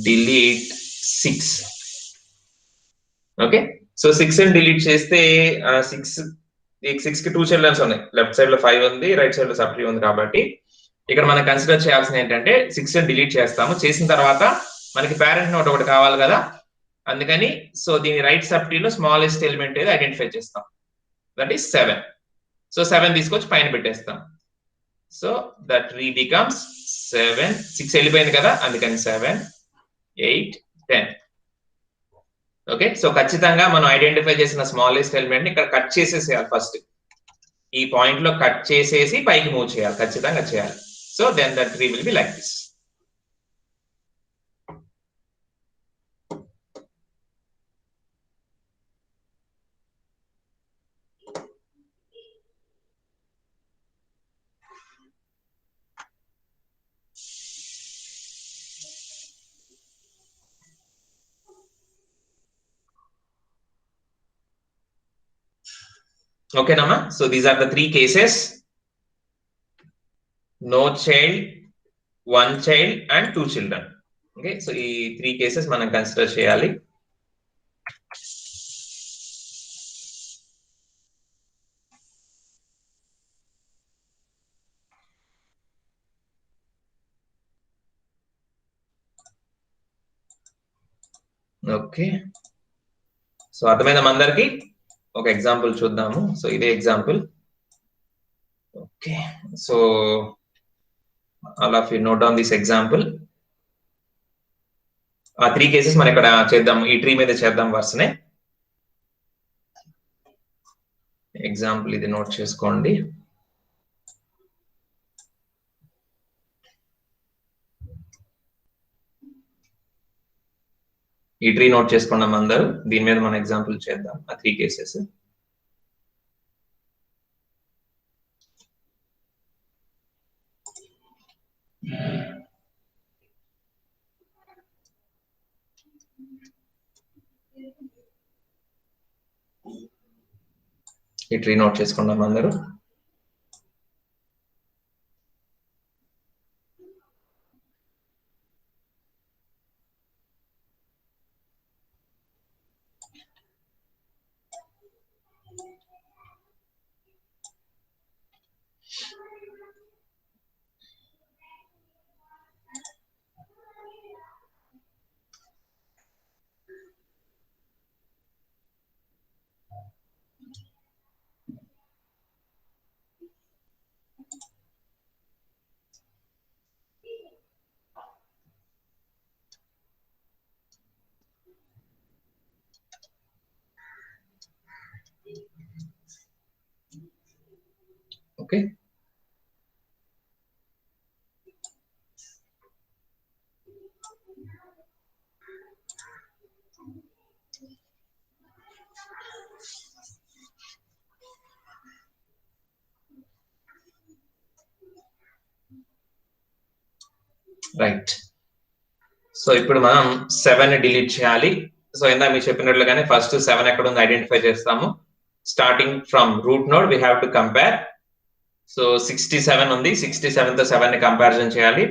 delete 6. Okay, so 6 ని డిలీట్ చేస్తే 6 కి 2 చిల్డ్రన్స్ ఉన్నాయి. లెఫ్ట్ సైడ్ లో 5 ఉంది, రైట్ సైడ్ లో సబ్ ట్రీ ఉంది. కాబట్టి ఇక్కడ మనం కన్సిడర్ చేయాల్సింది ఏంటంటే 6 ని డిలీట్ చేస్తాము. చేసిన తర్వాత మనకి పేరెంట్ నోడ్ ఒకటి కావాలి కదా, అందుకని సో దీని రైట్ సబ్ ట్రీలో స్మాలెస్ట్ ఎలిమెంట్ ఏది ఐడెంటిఫై చేస్తాం, దట్ ఈస్ 7. సో 7 తీసుకొచ్చి పైన పెట్టేస్తాం. So that tree becomes 7. 6 వెళ్ళిపోయింది కదా, అందుకని 7 8 10. ఓకే, సో ఖచ్చితంగా మనం ఐడెంటిఫై చేసిన స్మాలెస్ట్ ఎలిమెంట్ ని ఇక్కడ కట్ చేసేసేయాలి. ఫస్ట్ ఈ పాయింట్ లో కట్ చేసేసి పైకి మూవ్ చేయాలి, ఖచ్చితంగా చేయాలి. So then that tree will be like this. Okay, Nama. So these are the 3 cases: no child, 1 child, and 2 children. Okay, so ఈ 3 cases మనం కన్సిడర్ చేయాలి. ఓకే, సో అర్థమైందా అందరికి? ఒక ఎగ్జాంపుల్ చూద్దాము. సో ఇదే example. Okay, so all of you note down this example. ఆ 3 కేసెస్ మనం ఇక్కడ చేద్దాం, ఈ ట్రీ మీద చేద్దాం వరుసనే. ఎగ్జాంపుల్ ఇది నోట్ చేసుకోండి. ఈ ట్రీ నోట్ చేసుకున్నాం అందరూ. దీని మీద మనం ఎగ్జాంపుల్ చేద్దాం ఆ 3 కేసెస్. ఈ ట్రీ నోట్ చేసుకున్నాం అందరూ. Okay, right. సో ఇప్పుడు మనం 7 డిలీట్ చేయాలి. సో ఇందా మీరు చెప్పినట్లుగానే ఫస్ట్ 7 ఎక్కడ ఉంది ఐడెంటిఫై చేస్తాము. Starting from root node we have to compare. So 67 ఉంది, 67 తో 7 ని కంపారిజన్ చేయాలి.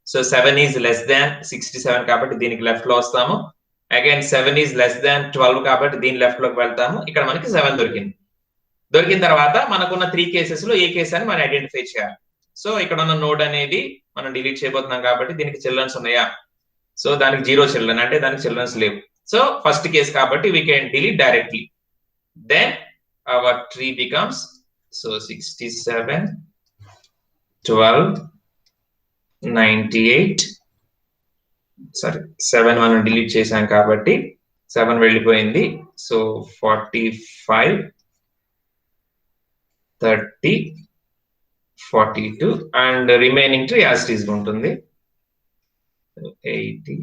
సో 7 ఈజ్ లెస్ దాన్ 67 కాబట్టి దీనికి లెఫ్ట్ లో వస్తాము. అగైన్ 7 ఈజ్ లెస్ దాన్ 12 కాబట్టి దీని లెఫ్ట్ లోకి వెళ్తాము. ఇక్కడ మనకి 7 దొరికింది. దొరికిన తర్వాత మనకున్న 3 కేసెస్ లో ఏ కేసు అని మనం ఐడెంటిఫై చేయాలి. సో ఇక్కడ ఉన్న నోడ్ అనేది మనం డిలీట్ చేయబోతున్నాం కాబట్టి దీనికి చిల్డ్రన్స్ ఉన్నాయా? సో దానికి 0 చిల్డ్రన్, అంటే దానికి చిల్డ్రన్స్ లేవు. సో ఫస్ట్ కేసు కాబట్టి we can delete directly. Then our tree becomes so 67, 12, 98. Sorry 7 మనం డిలీట్ చేసాం కాబట్టి 7 వెళ్ళిపోయింది. So 45, 30, 42 and remaining tree as it is ఉంటుంది. 80,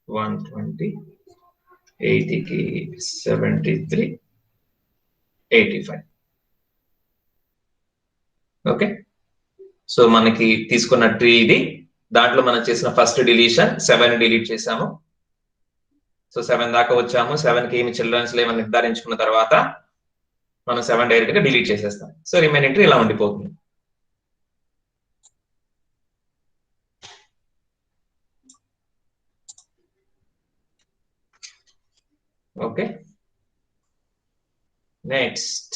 120, 80కి 73, 85. ఓకే, సో మనకి తీసుకున్న ట్రీ ఇది. దాంట్లో మనం చేసిన ఫస్ట్ డిలీషన్ 7 డిలీట్ చేసాము. సో 7 దాకా వచ్చాము. 7 కి ఏమి చిల్డ్రన్స్ లేవని నిర్ధారించుకున్న తర్వాత మనం 7 డైరెక్ట్ గా డిలీట్ చేసేస్తాం. సో రిమైనింగ్ ట్రీ ఇలా ఉండిపోతుంది. Okay, next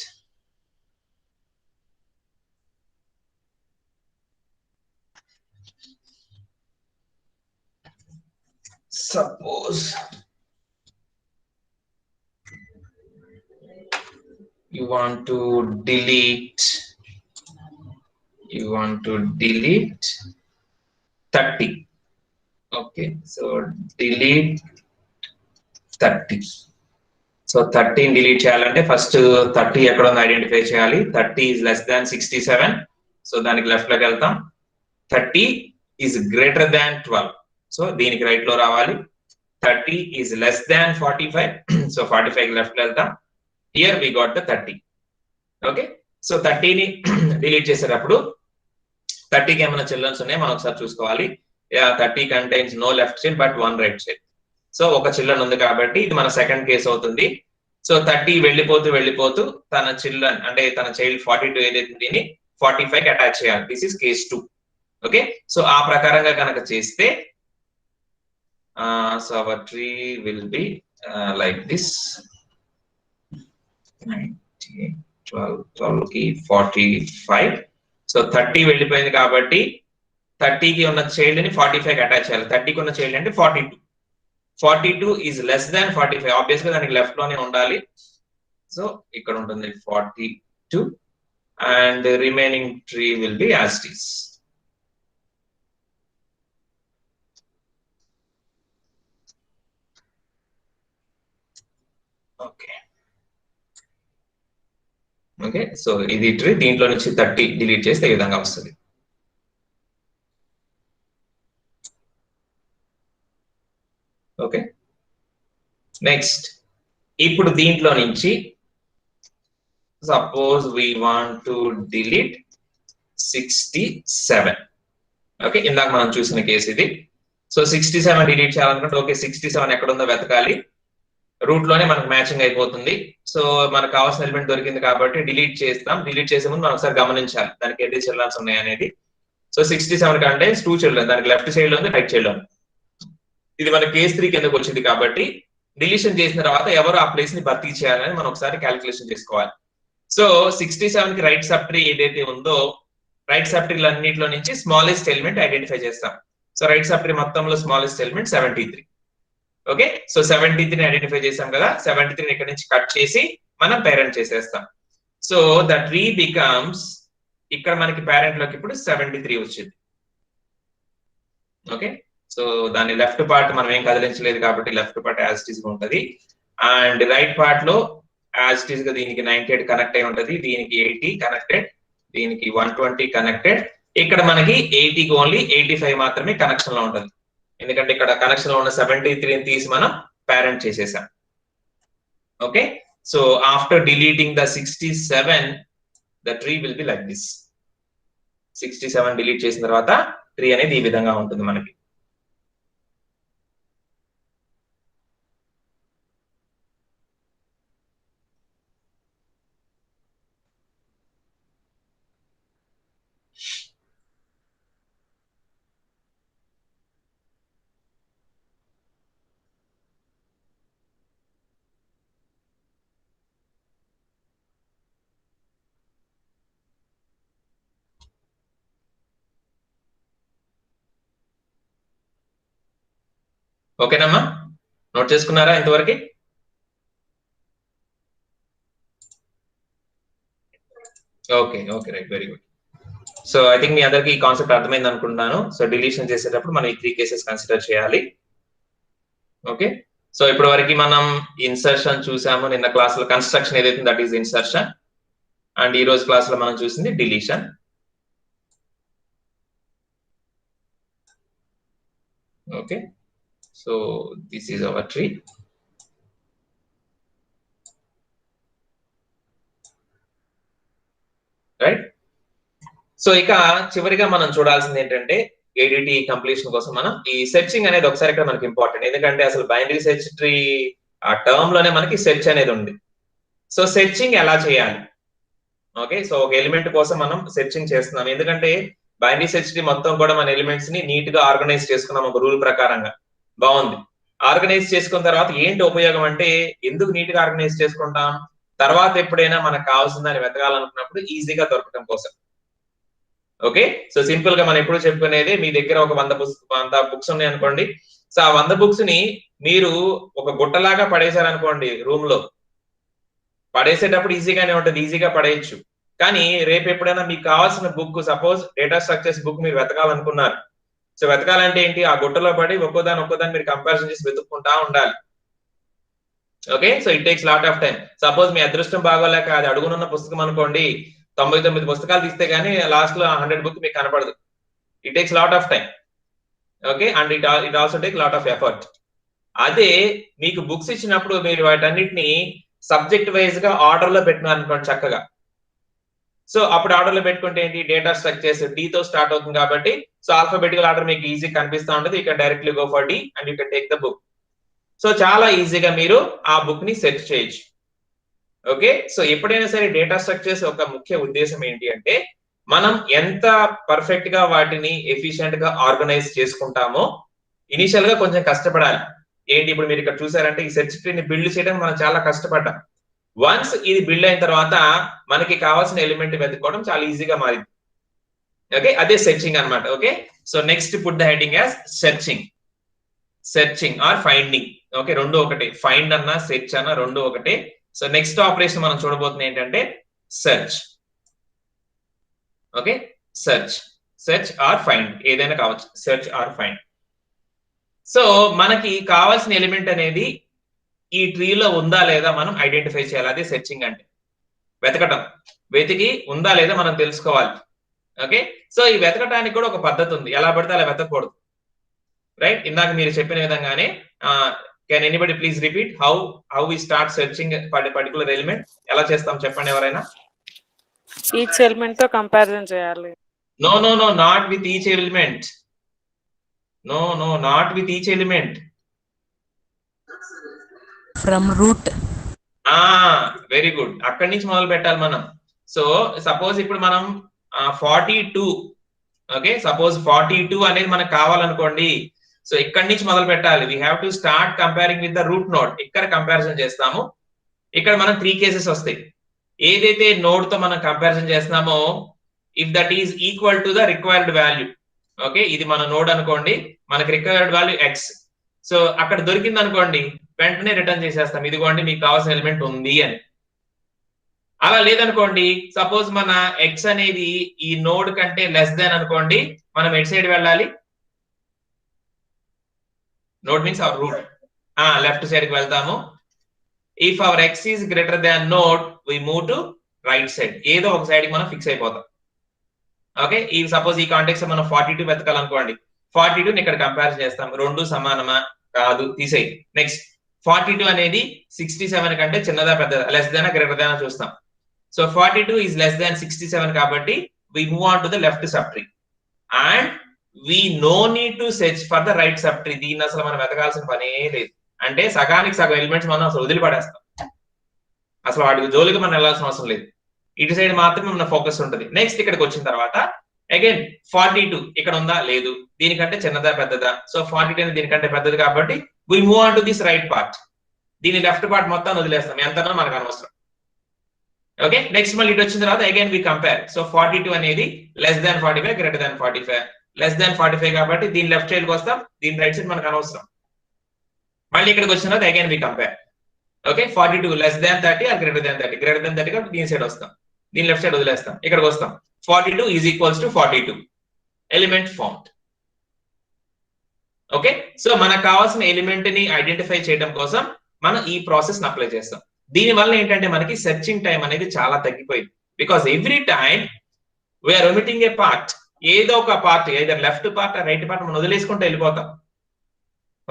suppose you want to delete 30. Okay, so delete 30. So 13 delete చేయాలంటే ఫస్ట్ 30 ఎక్కడ ఉందో ఐడెంటిఫై చేయాలి. 30 ఈజ్ లెస్ దాన్ 67. సో దానికి లెఫ్ట్ లోకి వెళ్తాం. 30 ఈజ్ గ్రేటర్ దాన్ 12. సో దీనికి రైట్ లో రావాలి. 30 ఈజ్ లెస్ దాన్ 45. సో 45 కి లెఫ్ట్ లో వెళ్తాం. Here we got the 30. Okay, so 30ని డిలీట్ చేసేటప్పుడు 30కి ఏమైనా చిల్డ్రన్స్ ఉన్నాయి మనం ఒకసారి చూసుకోవాలి. 30 contains no left child but 1 right child. So ఒక చిల్డ్రన్ ఉంది కాబట్టి ఇది మన సెకండ్ కేసు అవుతుంది. సో 30 వెళ్ళిపోతూ తన చిల్డ్రన్ అంటే తన చైల్డ్ 42 ఏదైతే దీన్ని 45 కి అటాచ్ చేయాలి. This is case 2. Okay, so ఆ ప్రకారంగా కనుక చేస్తే so our tree will be like this. 12 కి 45. సో 30 వెళ్ళిపోయింది కాబట్టి 30కి ఉన్న చైల్డ్ ని 45 కి అటాచ్ చేయాలి. 30కి ఉన్న చైల్డ్ అంటే 42. 42 ఈజ్ లెస్ దాన్ 45. ఆబ్వియస్ గా దానికి లెఫ్ట్ లోనే ఉండాలి. సో ఇక్కడ ఉంటుంది 42 and remaining tree will be as it is. Okay, okay, so ఇది ట్రీ, దీంట్లో నుంచి 30 డిలీట్ చేస్తే ఈ విధంగా వస్తుంది. ఓకే, నెక్స్ట్ ఇప్పుడు దీంట్లో నుంచి suppose we want to delete 67. Okay, ఇందాక మనం చూసిన కేసు ఇది. సో 67 డిలీట్ చేయాలనుకుంటే ఓకే 67 ఎక్కడ ఉందో వెతకాలి, రూట్ లోనే మనకు మ్యాచింగ్ అయిపోతుంది. సో మనకు కావాల్సిన ఎలిమెంట్ దొరికింది కాబట్టి డిలీట్ చేస్తాం. డిలీట్ చేసే ముందు మనం ఒకసారి గమనించాలి దానికి ఎన్ని చిల్డ్రన్స్ ఉన్నాయి అనేది. సో 67 కంటే 2 చిల్డ్రన్, దానికి లెఫ్ట్ సైడ్ లో ఉంది, రైట్ సైడ్ లో ఉంది. ఇది మన కేస్ 3 కిందకు వచ్చింది కాబట్టి డిలీషన్ చేసిన తర్వాత ఎవరు ఆ ప్లేస్ ని భర్తీ చేయాలని మనం ఒకసారి క్యాలిక్యులేషన్ చేసుకోవాలి. సో 67 కి రైట్ సబ్ ట్రీ ఏదైతే ఉందో రైట్ సబ్ ట్రీ అన్నింటిలో నుంచి స్మాలెస్ట్ ఎలిమెంట్ ఐడెంటిఫై చేస్తాం. సో రైట్ సబ్ ట్రీ మొత్తంలో smallest element 73. Okay, so 73 identify చేసాం కదా, 73 ఇక్కడ నుంచి కట్ చేసి మనం పేరెంట్ చేసేస్తాం. సో ద ట్రీ బికమ్స్, ఇక్కడ మనకి పేరెంట్ లోకి ఇప్పుడు 73 వచ్చింది. ఓకే, సో దాని లెఫ్ట్ పార్ట్ మనం ఏం కదిలించలేదు కాబట్టి left part as it is గా ఉంటది. అండ్ రైట్ పార్ట్ లో యాజ్ ఇట్ ఈస్ గా దీనికి 98 కనెక్ట్ అయి ఉంటది, దీనికి 80 కనెక్టెడ్, దీనికి 120 కనెక్టెడ్. ఇక్కడ మనకి 80కి ఓన్లీ 85 మాత్రమే కనెక్షన్ లో ఉంటది, ఎందుకంటే ఇక్కడ కనెక్షన్ లో ఉన్న 73 తీసి మనం పేరెంట్ చేసేసాం. Okay, so after deleting the 67 the tree will be like this. 67 delete చేసిన తర్వాత ట్రీ అనేది ఈ విధంగా ఉంటుంది మనకి. ఓకేనమ్మా, నోట్ చేసుకున్నారా ఇంతవరకు? Okay okay, right, very good. So I think మీ అందరికి ఈ కాన్సెప్ట్ అర్థమైంది అనుకుంటున్నాను. సో డిలీషన్ చేసేటప్పుడు మనం ఈ 3 కేసెస్ కన్సిడర్ చేయాలి. ఓకే, సో ఇప్పటి వరకు మనం ఇన్సర్షన్ చూసాము, నిన్న క్లాస్ లో కన్స్ట్రక్షన్ ఏదైతే దట్ ఈస్ ఇన్సర్షన్, అండ్ ఈ రోజు క్లాస్ లో మనం చూసింది deletion. Okay, so this is our tree. Right, so ఇక చివరిగా మనం చూడాల్సింది ఏంటంటే ఏడిటి కంప్లీషన్ కోసం మనం ఈ సెర్చింగ్ అనేది ఒకసారి ఇక్కడ మనకి ఇంపార్టెంట్, ఎందుకంటే అసలు బైనరీ సెర్చ్ ట్రీ ఆ టర్మ్ లోనే మనకి సెర్చ్ అనేది ఉంది. సో సెర్చింగ్ ఎలా చేయాలి? ఓకే, సో ఒక ఎలిమెంట్ కోసం మనం సెర్చింగ్ చేస్తున్నాం, ఎందుకంటే బైనరీ సెర్చ్ ట్రీ మొత్తం కూడా మన ఎలిమెంట్స్ ని నీట్ గా ఆర్గనైజ్ చేసుకున్నాం ఒక రూల్ ప్రకారంగా. బాగుంది, ఆర్గనైజ్ చేసుకున్న తర్వాత ఏంటి ఉపయోగం అంటే, ఎందుకు నీట్ గా ఆర్గనైజ్ చేసుకుంటాం, తర్వాత ఎప్పుడైనా మనకు కావాల్సిందని వెతకాలనుకున్నప్పుడు ఈజీగా దొరకడం కోసం. ఓకే, సో సింపుల్ గా మనం ఎప్పుడు చెప్పుకునేది, మీ దగ్గర ఒక 100 బుక్స్ ఉన్నాయి అనుకోండి. సో ఆ 100 బుక్స్ ని మీరు ఒక గుట్టలాగా పడేశారనుకోండి, రూమ్ లో పడేసేటప్పుడు ఈజీగానే ఉంటుంది, ఈజీగా పడేయచ్చు. కానీ రేపు ఎప్పుడైనా మీకు కావాల్సిన book, suppose data structures book మీరు వెతకాలనుకున్నారు. సో వెతకాలంటే ఏంటి, ఆ గుట్టలో పడి ఒక్కోదాన్ని మీరు కంపారిజన్ చేసి వెతుక్కుంటా ఉండాలి. Okay, so it takes lot of time. Suppose మీ అదృష్టం బాగోలేక అది అడుగునున్న పుస్తకం అనుకోండి, 99 పుస్తకాలు తీస్తే గానీ లాస్ట్ లో 100 బుక్ మీకు కనపడదు. It takes lot of time. Okay, and it also take lot of effort. అదే మీకు బుక్స్ ఇచ్చినప్పుడు మీరు వాటన్నిటిని సబ్జెక్ట్ వైజ్ గా ఆర్డర్ లో పెట్టినారు అనుకోండి చక్కగా. సో అప్పుడు ఆర్డర్ లో పెట్టుకుంటే ఏంటి, డేటా స్ట్రక్చర్స్ డి తో స్టార్ట్ అవుతుంది కాబట్టి, సో ఆల్ఫాబెటికల్ ఆర్డర్ మీకు ఈజీ కనిపిస్తా ఉంటుంది. You can directly go for D and you can take the book. So చాలా ఈజీగా మీరు ఆ బుక్ ని సెర్చ్ చేయొచ్చు. ఓకే, సో ఎప్పుడైనా సరే డేటా స్ట్రక్చర్స్ ఒక ముఖ్య ఉద్దేశం ఏంటి అంటే, మనం ఎంత పర్ఫెక్ట్ గా వాటిని ఎఫిషియెంట్ గా ఆర్గనైజ్ చేసుకుంటామో ఇనిషియల్ గా కొంచెం కష్టపడాలి. ఏంటి, ఇప్పుడు మీరు ఇక్కడ చూసారంటే ఈ సెర్చ్ ట్రీని బిల్డ్ చేయడానికి మనం చాలా కష్టపడ్డాం. వన్స్ ఇది బిల్డ్ అయిన తర్వాత మనకి కావాల్సిన ఎలిమెంట్ వెతుక్కోవడం చాలా ఈజీగా మారింది. ఓకే, అదే సెర్చింగ్ అన్నమాట. Okay, so next put the heading as searching, searching or finding. Okay, రెండు ఒకటే, ఫైండ్ అన్నా సెర్చ్ అన్నా రెండు ఒకటే. సో నెక్స్ట్ ఆపరేషన్ మనం చూడబోతుంది ఏంటంటే search. Okay, search are find ఏదైనా కావచ్చు, సెర్చ్ ఆర్ ఫైండ్. సో మనకి కావాల్సిన ఎలిమెంట్ అనేది ఈ ట్రీలో ఉందా లేదా మనం ఐడెంటిఫై చేయాలి, అదే సెర్చింగ్ అంటే. వెతకటం. వెతికి ఉందా లేదా మనం తెలుసుకోవాలి. ఓకే, సో ఈ వెతకటానికి కూడా ఒక పద్ధతి ఉంది. ఎలా పడితే అలా వెతకూడదు. రైట్, ఇందాక మీరు చెప్పిన విధంగానే can anybody please repeat how we start searching particular element? ఎలా చేస్తాం చెప్పండి ఎవరైనా. ఈచ్ ఎలిమెంట్ తో కంపారిజన్ చేయాలి. No no no, not with each element. No no, not with each element. From root. Very good, అక్కడి నుంచి మొదలు పెట్టాలి మనం. సో సపోజ్ ఇప్పుడు మనం 42, ఓకే, సపోజ్ 42 అనేది మనకు కావాలనుకోండి. సో ఇక్కడి నుంచి మొదలు పెట్టాలి. We have to start comparing with the root node. ఇక్కడ కంపారిజన్ చేస్తాము. ఇక్కడ మనం 3 కేసెస్ వస్తాయి. ఏదైతే నోడ్ తో మనం కంపారిజన్ చేస్తున్నామో, if that is equal to the required value, okay, ఇది మన నోడ్ అనుకోండి, మనకి రిక్వైర్డ్ వాల్యూ ఎక్స్. సో అక్కడ దొరికింది అనుకోండి, వెంటనే రిటర్న్ చేసేస్తాం, ఇదిగోండి మీకు కావాల్సిన ఎలిమెంట్ ఉంది అని. అలా లేదనుకోండి, సపోజ్ మన ఎక్స్ అనేది ఈ నోడ్ కంటే లెస్ దాన్ అనుకోండి, మనం ఎట్ సైడ్ వెళ్ళాలి? Node means our root, left side కి వెళ్తాము. If our X is greater than node, we move to right side. ఏదో ఒక సైడ్ కి మనం ఫిక్స్ అయిపోతాం. ఓకే, ఈ సపోజ్ ఈ కాంటెక్స్ట్ మనం 42 వెతకాలనుకోండి, 42 ఇక్కడ కంపేర్ చేస్తాం. రెండు సమానమా? కాదు, తీసేయి. నెక్స్ట్ 42 అనేది 67 కంటే చిన్నదా పెద్దదా, లెస్ దానా గ్రేటర్ దానా చూస్తాం. సో 42 ఈజ్ లెస్ దాన్ 67 కాబట్టి we move on to the left sub tree and we no need to search for the right sub tree. దీన్ని అసలు మనం వెతకాల్సిన పనే లేదు. అంటే సగానికి సగం ఎలిమెంట్స్ మనం అసలు వదిలిపడేస్తాం. అసలు వాటికి జోలికి మనం వెళ్ళాల్సిన అవసరం లేదు. ఇటు సైడ్ మాత్రమే మన ఫోకస్ ఉంటుంది. నెక్స్ట్ ఇక్కడికి వచ్చిన తర్వాత అగైన్ 42 ఇక్కడ ఉందా? లేదు. దీనికంటే చిన్నదా పెద్దదా? సో 42 దీనికంటే పెద్దది కాబట్టి we move on to this right part. దీని లెఫ్ట్ పార్ట్ మొత్తం వదిలేస్తాం, ఎంతనో మనకు అనవసరం. ఓకే, నెక్స్ట్ మళ్ళీ ఇటు వచ్చిన తర్వాత అగైన్ వి కంపేర్. సో 42 అనేది less than 45, greater than 45. Less than 45 కాబట్టి దీని లెఫ్ట్ సైడ్ కి వస్తాం, దీని రైట్ సైడ్ మనకు అనవసరం. మళ్ళీ ఇక్కడికి వచ్చిన తర్వాత again we compare. Okay, 42 less than 30 or greater than 30. Greater than 30 కాబట్టి దీని సైడ్ వస్తాం, దీని లెఫ్ట్ సైడ్ వదిలేస్తాం, ఇక్కడికి వస్తాం. 42 is equals to 42. Element found. Okay, so మనకు కావాల్సిన ఎలిమెంట్ ని ఐడెంటిఫై చేయడం కోసం మనం ఈ ప్రాసెస్ ని అప్లై చేస్తాం. దీని వల్ల ఏంటంటే మనకి సెర్చింగ్ టైం అనేది చాలా తగ్గిపోయింది. Because every time we are omitting a part. ఏదో ఒక part, either left part right part మనం వదిలేసుకుంటూ వెళ్ళిపోతాం.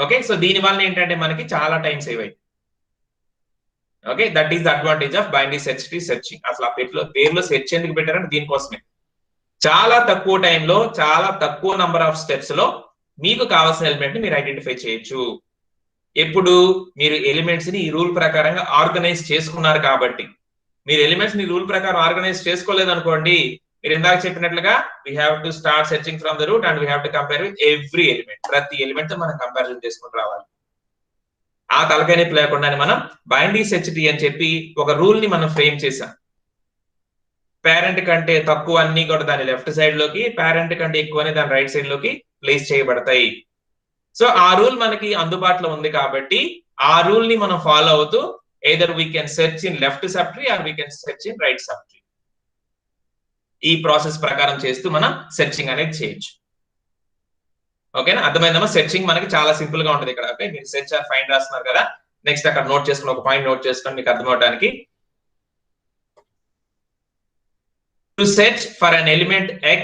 ఓకే, సో దీని వల్ల ఏంటంటే మనకి చాలా టైం సేవ్ అయింది. Okay, that is the advantage of binary search tree searching. అసలు ఆ పేరులో సెర్చ్ ఎందుకు పెట్టారంటే దీనికోసమే. చాలా తక్కువ టైంలో, చాలా తక్కువ నంబర్ ఆఫ్ స్టెప్స్ లో మీకు కావాల్సిన ఎలిమెంట్ ని మీరు ఐడెంటిఫై చేయొచ్చు. ఎప్పుడు మీరు ఎలిమెంట్స్ ని ఈ రూల్ ప్రకారంగా ఆర్గనైజ్ చేసుకున్నారు కాబట్టి. మీరు ఎలిమెంట్స్ ని రూల్ ప్రకారం ఆర్గనైజ్ చేసుకోలేదు అనుకోండి, మీరు ఇందాక చెప్పినట్లుగా we have to start searching from the route and we have to compare with every element. ప్రతి ఎలిమెంట్ తో మనం కంపారిజన్ చేసుకుని రావాలి. ఆ తలకాయ నొప్పి లేకుండానే మనం బైనరీ సెర్చ్ ట్రీ అని చెప్పి ఒక రూల్ ని మనం ఫ్రేమ్ చేసాం. పేరెంట్ కంటే తక్కువ అన్ని కూడా దాని లెఫ్ట్ సైడ్ లోకి, పేరెంట్ కంటే ఎక్కువ దాని రైట్ సైడ్ లోకి ప్లేస్ చేయబడతాయి. సో ఆ రూల్ మనకి అందుబాటులో ఉంది కాబట్టి ఆ రూల్ ని మనం ఫాలో అవుతూ either we can search in left subtree or we can search in right subtree. ఈ ప్రాసెస్ ప్రకారం చేస్తూ మనం సెర్చింగ్ అనేది చేయొచ్చు. ఓకేనా, అర్థమైందమ్మా? సెర్చింగ్ మనకి చాలా సింపుల్ గా ఉంటుంది ఇక్కడ. ఓకే, మీరు సెర్చ్ ఆర్ ఫైండ్ రాస్తున్నారు కదా, నెక్స్ట్ అక్కడ నోట్ చేసుకుని ఒక పాయింట్ నోట్ చేసుకొని మీకు అర్థమవడానికి. To search for an element x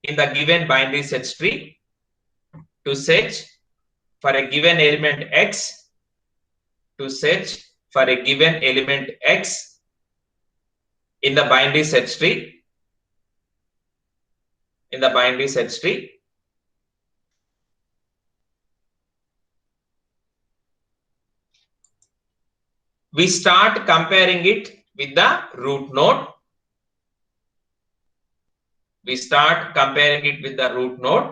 in the given binary search tree, to search for a given element x, to search for a given element x in the binary search tree, in the binary search tree, we start comparing it with the root node. We start comparing it with the root node.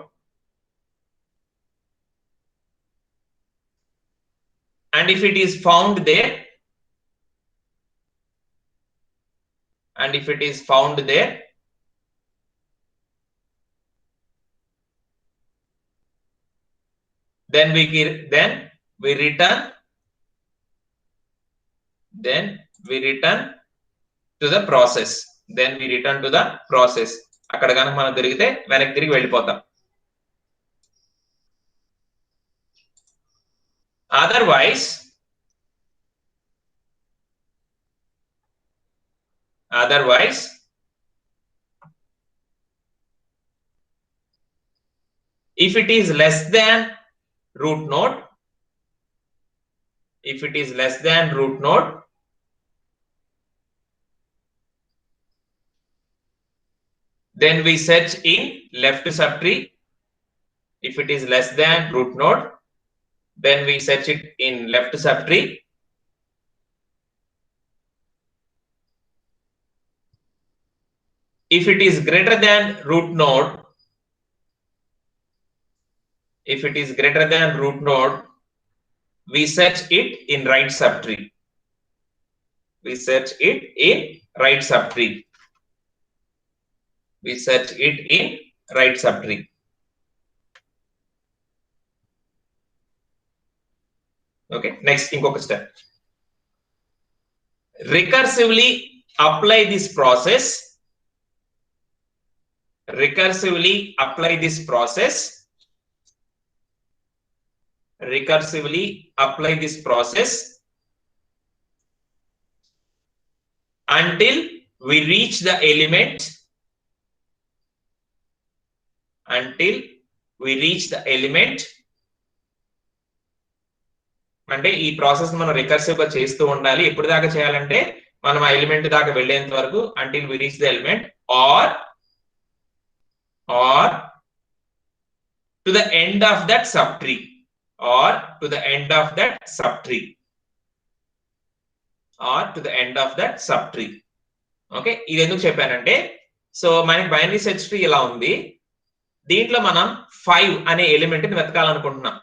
And if it is found there, and if it is found there, then we return to the process. Then we return to the process. అక్కడ కనుక మనం తిరిగితే వెనక్కి తిరిగి వెళ్ళిపోతాం. Otherwise, Otherwise, if it is less than root node, then we search in left subtree. If it is less than root node, then we search it in left subtree. If it is greater than root node, we search it in right subtree. We search it in right subtree. Okay, next inkoka step. Recursively apply this process. Until we reach the element. అంటే ఈ ప్రాసెస్ మనం రికర్సివ్ గా చేస్తూ ఉండాలి. ఎప్పుడు దాకా చేయాలంటే మనం ఆ ఎలిమెంట్ దాకా వెళ్ళేంత వరకు, until we reach the element or to the end of that subtree, okay, ఇది ఎందుకు చెప్పానంటే, సో మనకి బైనరీ సెర్చ్ ట్రీ ఇలా ఉంది. దీంట్లో మనం 5 అనే ఎలిమెంట్ ని వెతకాలనుకుంటున్నాం.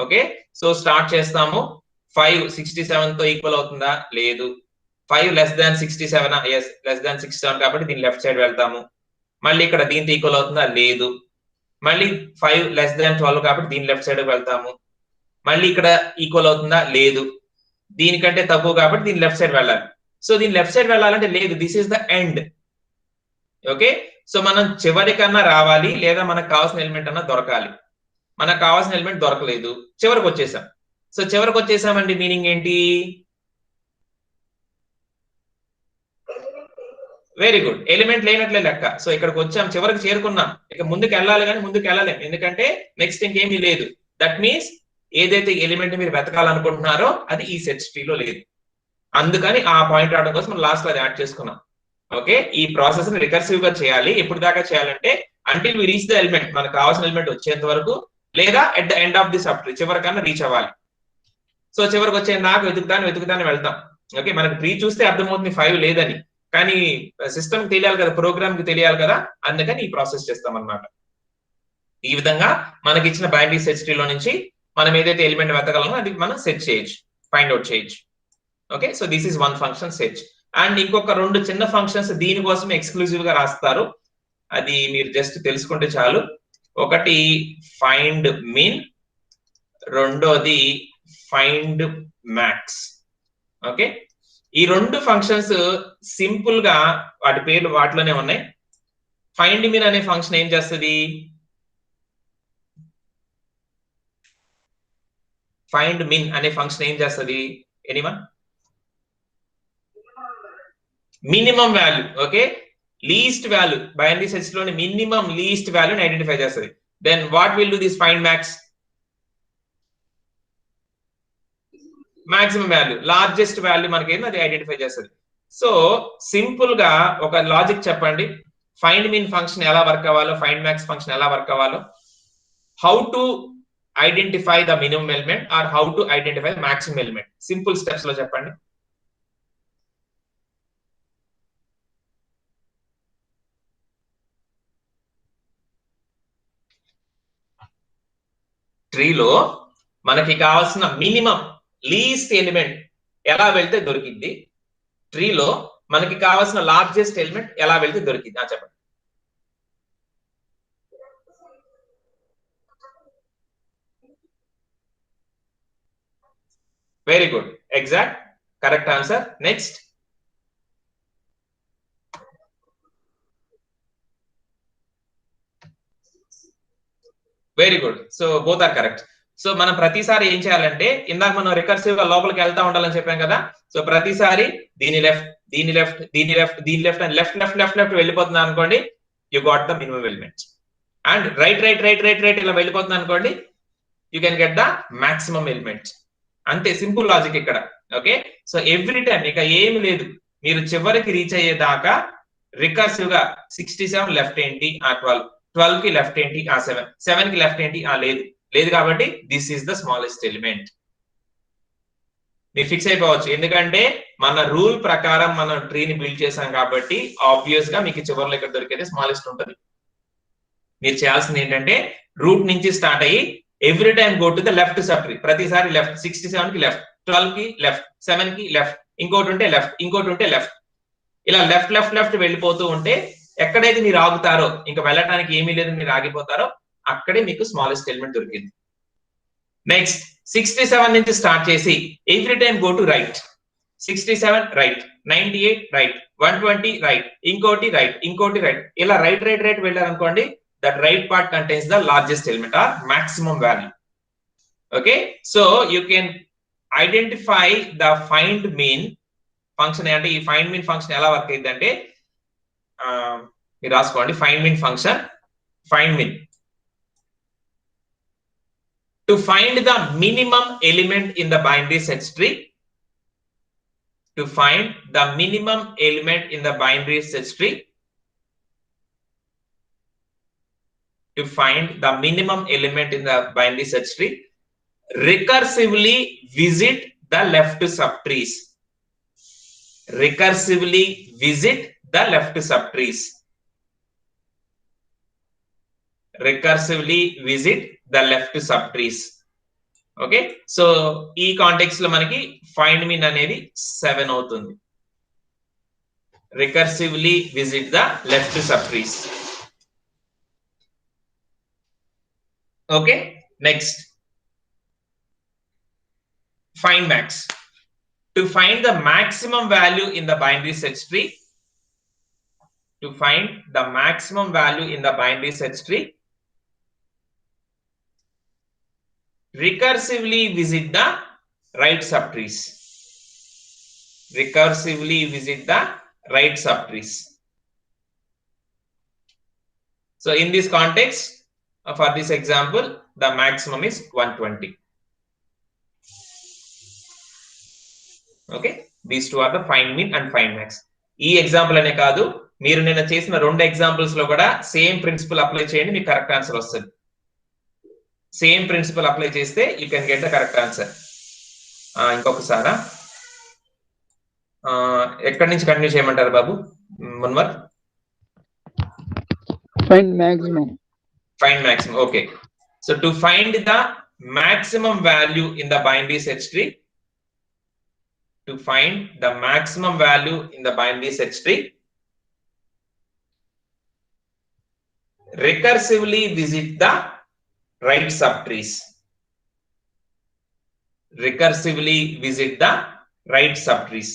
ఓకే, సో స్టార్ట్ చేస్తాము. 5 67 తో ఈక్వల్ అవుతుందా? లేదు. 5 less than 67, yes, less than 67 కాబట్టి దీని లెఫ్ట్ సైడ్ వెళ్తాము. మళ్ళీ ఇక్కడ దీంతో ఈక్వల్ అవుతుందా? లేదు. మళ్ళీ 5 లెస్ దాన్ 12 కాబట్టి దీని లెఫ్ట్ సైడ్ వెళ్తాము. మళ్ళీ ఇక్కడ ఈక్వల్ అవుతుందా? లేదు. దీనికంటే తక్కువ కాబట్టి దీని లెఫ్ట్ సైడ్ వెళ్ళాలి. సో దీని లెఫ్ట్ సైడ్ వెళ్ళాలంటే లేదు, this is the end. Okay, so మనం చివరికన్నా రావాలి, లేదా మనకు కావాల్సిన ఎలిమెంట్ అన్నా దొరకాలి. మనకు కావాల్సిన ఎలిమెంట్ దొరకలేదు, చివరికి వచ్చేసాం. సో చివరికి వచ్చేసామండి మీనింగ్ ఏంటి? వెరీ గుడ్, ఎలిమెంట్ లేనట్లే లెక్క. సో ఇక్కడికి వచ్చాం, చివరికి చేరుకున్నాం. ఇక ముందుకు వెళ్ళాలి కానీ ముందుకు వెళ్ళలేం, ఎందుకంటే నెక్స్ట్ ఇంకేమీ లేదు. దట్ మీన్స్ ఏదైతే ఎలిమెంట్ మీరు వెతకాలనుకుంటున్నారో అది ఈ సెర్చ్ ట్రీలో లేదు. అందుకని ఆ పాయింట్ రావడం కోసం మనం లాస్ట్ లో అది యాడ్ చేసుకున్నాం. ఓకే, ఈ ప్రాసెస్ ని రికర్సివ్ గా చేయాలి. ఎప్పుడు దాకా చేయాలంటే until we reach the element, మనకు కావాల్సిన ఎలిమెంట్ వచ్చేంత వరకు, లేదా at the end of the subtree, చివరికన్నా రీచ్ అవ్వాలి. సో చివరికి వచ్చేంత దాకా వెతుకుతానే వెళ్తాం. ఓకే, మనకి ట్రీ చూస్తే అర్థమవుతుంది 5 లేదని, కానీ సిస్టమ్ తెలియాలి కదా, ప్రోగ్రామ్ కి తెలియాలి కదా, అందుకని ఈ ప్రాసెస్ చేస్తాం అన్నమాట. ఈ విధంగా మనకి ఇచ్చిన బైనరీ సెర్చ్ ట్రీలో నుంచి మనం ఏదైతే ఎలిమెంట్ వెతకాలనో అది మనం సెర్చ్ చేయొచ్చు, ఫైండ్ అవుట్ చేయొచ్చు. Okay, so this is one function search. And ఇంకొక 2 చిన్న ఫంక్షన్స్ దీనికోసం ఎక్స్క్లూజివ్ గా రాస్తారు, అది మీరు జస్ట్ తెలుసుకుంటే చాలు. ఒకటి ఫైండ్ మిన్, రెండోది ఫైండ్ మ్యాక్స్. ఓకే, ఈ 2 ఫంక్షన్స్ సింపుల్ గా వాటి పేర్లు వాటిలోనే ఉన్నాయి. ఫైండ్ మిన్ అనే ఫంక్షన్ ఏం చేస్తుంది? Anyone? Minimum value. Okay, least value, binary search లోని మినిమం లీస్ట్ వాల్యూని ఐడెంటిఫై చేస్తుంది. Then what will do this find max? Maximum value, largest value మనకి ఏంది అది ఐడెంటిఫై చేస్తుంది. సో సింపుల్ గా ఒక లాజిక్ చెప్పండి, ఫైండ్ మిన్ ఫంక్షన్ ఎలా వర్క్ అవ్వాలో, ఫైండ్ మ్యాక్స్ ఫంక్షన్ ఎలా వర్క్ అవ్వాలో, how to identify the minimum element or how to identify the maximum element, simple steps లో చెప్పండి. ట్రీలో మనకి కావాల్సిన మినిమం లీస్ట్ ఎలిమెంట్ ఎలా వెళ్తే దొరికింది, ట్రీలో మనకి కావాల్సిన లార్జెస్ట్ ఎలిమెంట్ ఎలా వెళ్తే దొరికింది, చెప్పండి. Very good, exact, correct answer. Next. Very good, so both are correct. So మనం ప్రతిసారి ఏం చేయాలంటే ఇందాక మనం రికర్సివ్ గా లోపలికి వెళ్తా ఉండాలని చెప్పాం కదా. సో ప్రతిసారి దీని లెఫ్ట్ దీని లెఫ్ట్ దీని లెఫ్ట్ దీని లెఫ్ట్ అని లెఫ్ట్ లెఫ్ట్ లెఫ్ట్ లెఫ్ట్ వెళ్ళిపోతుంది అనుకోండి, you got the minimum element. And right right right right right ఇలా వెళ్ళిపోతుంది అనుకోండి, you can get the maximum element. అంతే, సింపుల్ లాజిక్ ఇక్కడ. ఓకే, సో ఎవ్రీ టైం ఇక ఏమి లేదు, మీరు చివరికి రీచ్ అయ్యేదాకా రికర్సివ్ గా 67 లెఫ్ట్ ఏంటి ఆ 12, 12 కి లెఫ్ట్ ఏంటి ఆ 7, 7 కి లెఫ్ట్ ఏంటి ఆ లేదు కాబట్టి this is the smallest element. మీరు ఫిక్స్ అయిపోవచ్చు, ఎందుకంటే మన రూల్ ప్రకారం మనం ట్రీని బిల్డ్ చేసాం కాబట్టి ఆబ్వియస్ గా మీకు చివరిలో ఇక్కడ దొరికేది స్మాలెస్ట్ ఉంటుంది. మీరు చేయాల్సింది ఏంటంటే రూట్ నుంచి స్టార్ట్ అయ్యి every time go to the left sub tree. ప్రతిసారి లెఫ్ట్, 67 కి లెఫ్ట్, 12 కి లెఫ్ట్, 7 కి లెఫ్ట్, ఇంకోటి ఉంటే లెఫ్ట్, ఇంకోటి ఉంటే లెఫ్ట్, ఇలా లెఫ్ట్ లెఫ్ట్ లెఫ్ట్ వెళ్ళిపోతూ ఉంటే ఎక్కడైతే మీరు ఆగుతారో, ఇంకా వెళ్ళటానికి ఏమీ లేదు, మీరు ఆగిపోతారో అక్కడే మీకు స్మాలెస్ట్ ఎలిమెంట్ దొరికింది. నెక్స్ట్ 67 నుంచి స్టార్ట్ చేసి every time go to right. 67 right, 98 right, 120 right, ఇంకోటి రైట్, ఇంకోటి రైట్, ఇలా రైట్ రైట్ రైట్ వెళ్ళారనుకోండి, that right part contains the largest element or maximum value. Okay, so you can identify the find mean function. అంటే ఈ find mean function ఎలా వర్క్ అయ్యిందంటే మీరు రాసుకోండి. find mean function, find mean to find the minimum element in the binary search tree. To find the minimum element in the binary search tree. To find the minimum element in the binary search tree, recursively visit the left subtrees. Recursively visit the left subtrees. Recursively visit the left subtrees. Okay, so ఈ కాంటెక్స్ట్ లో మనకి find mean అనేది 7 అవుతుంది. Recursively visit the left subtrees. Okay, next find max. To find the maximum value in the binary search tree, to find the maximum value in the binary search tree, recursively visit the right subtrees. Recursively visit the right subtrees. So in this context, for this example, the maximum is 120. Okay, these two are the find mean and find max. ఈ ఎగ్జాంపుల్ అనే కాదు, మీరు నిన్న చేసిన రెండు ఎగ్జాంపుల్స్ లో కూడా సేమ్ ప్రిన్సిపల్ అప్లై చేయండి, మీకు కరెక్ట్ ఆన్సర్ వస్తుంది. సేమ్ ప్రిన్సిపల్ అప్లై చేస్తే you can get the correct answer. ఇంకొకసారా ఎక్కడి నుంచి కంటిన్యూ చేయమంటారు బాబు Munwar? Find maximum. Find maximum. Okay, so to find the maximum value in the binary search tree, to find the maximum value in the binary search tree, recursively visit the right subtrees. Recursively visit the right subtrees.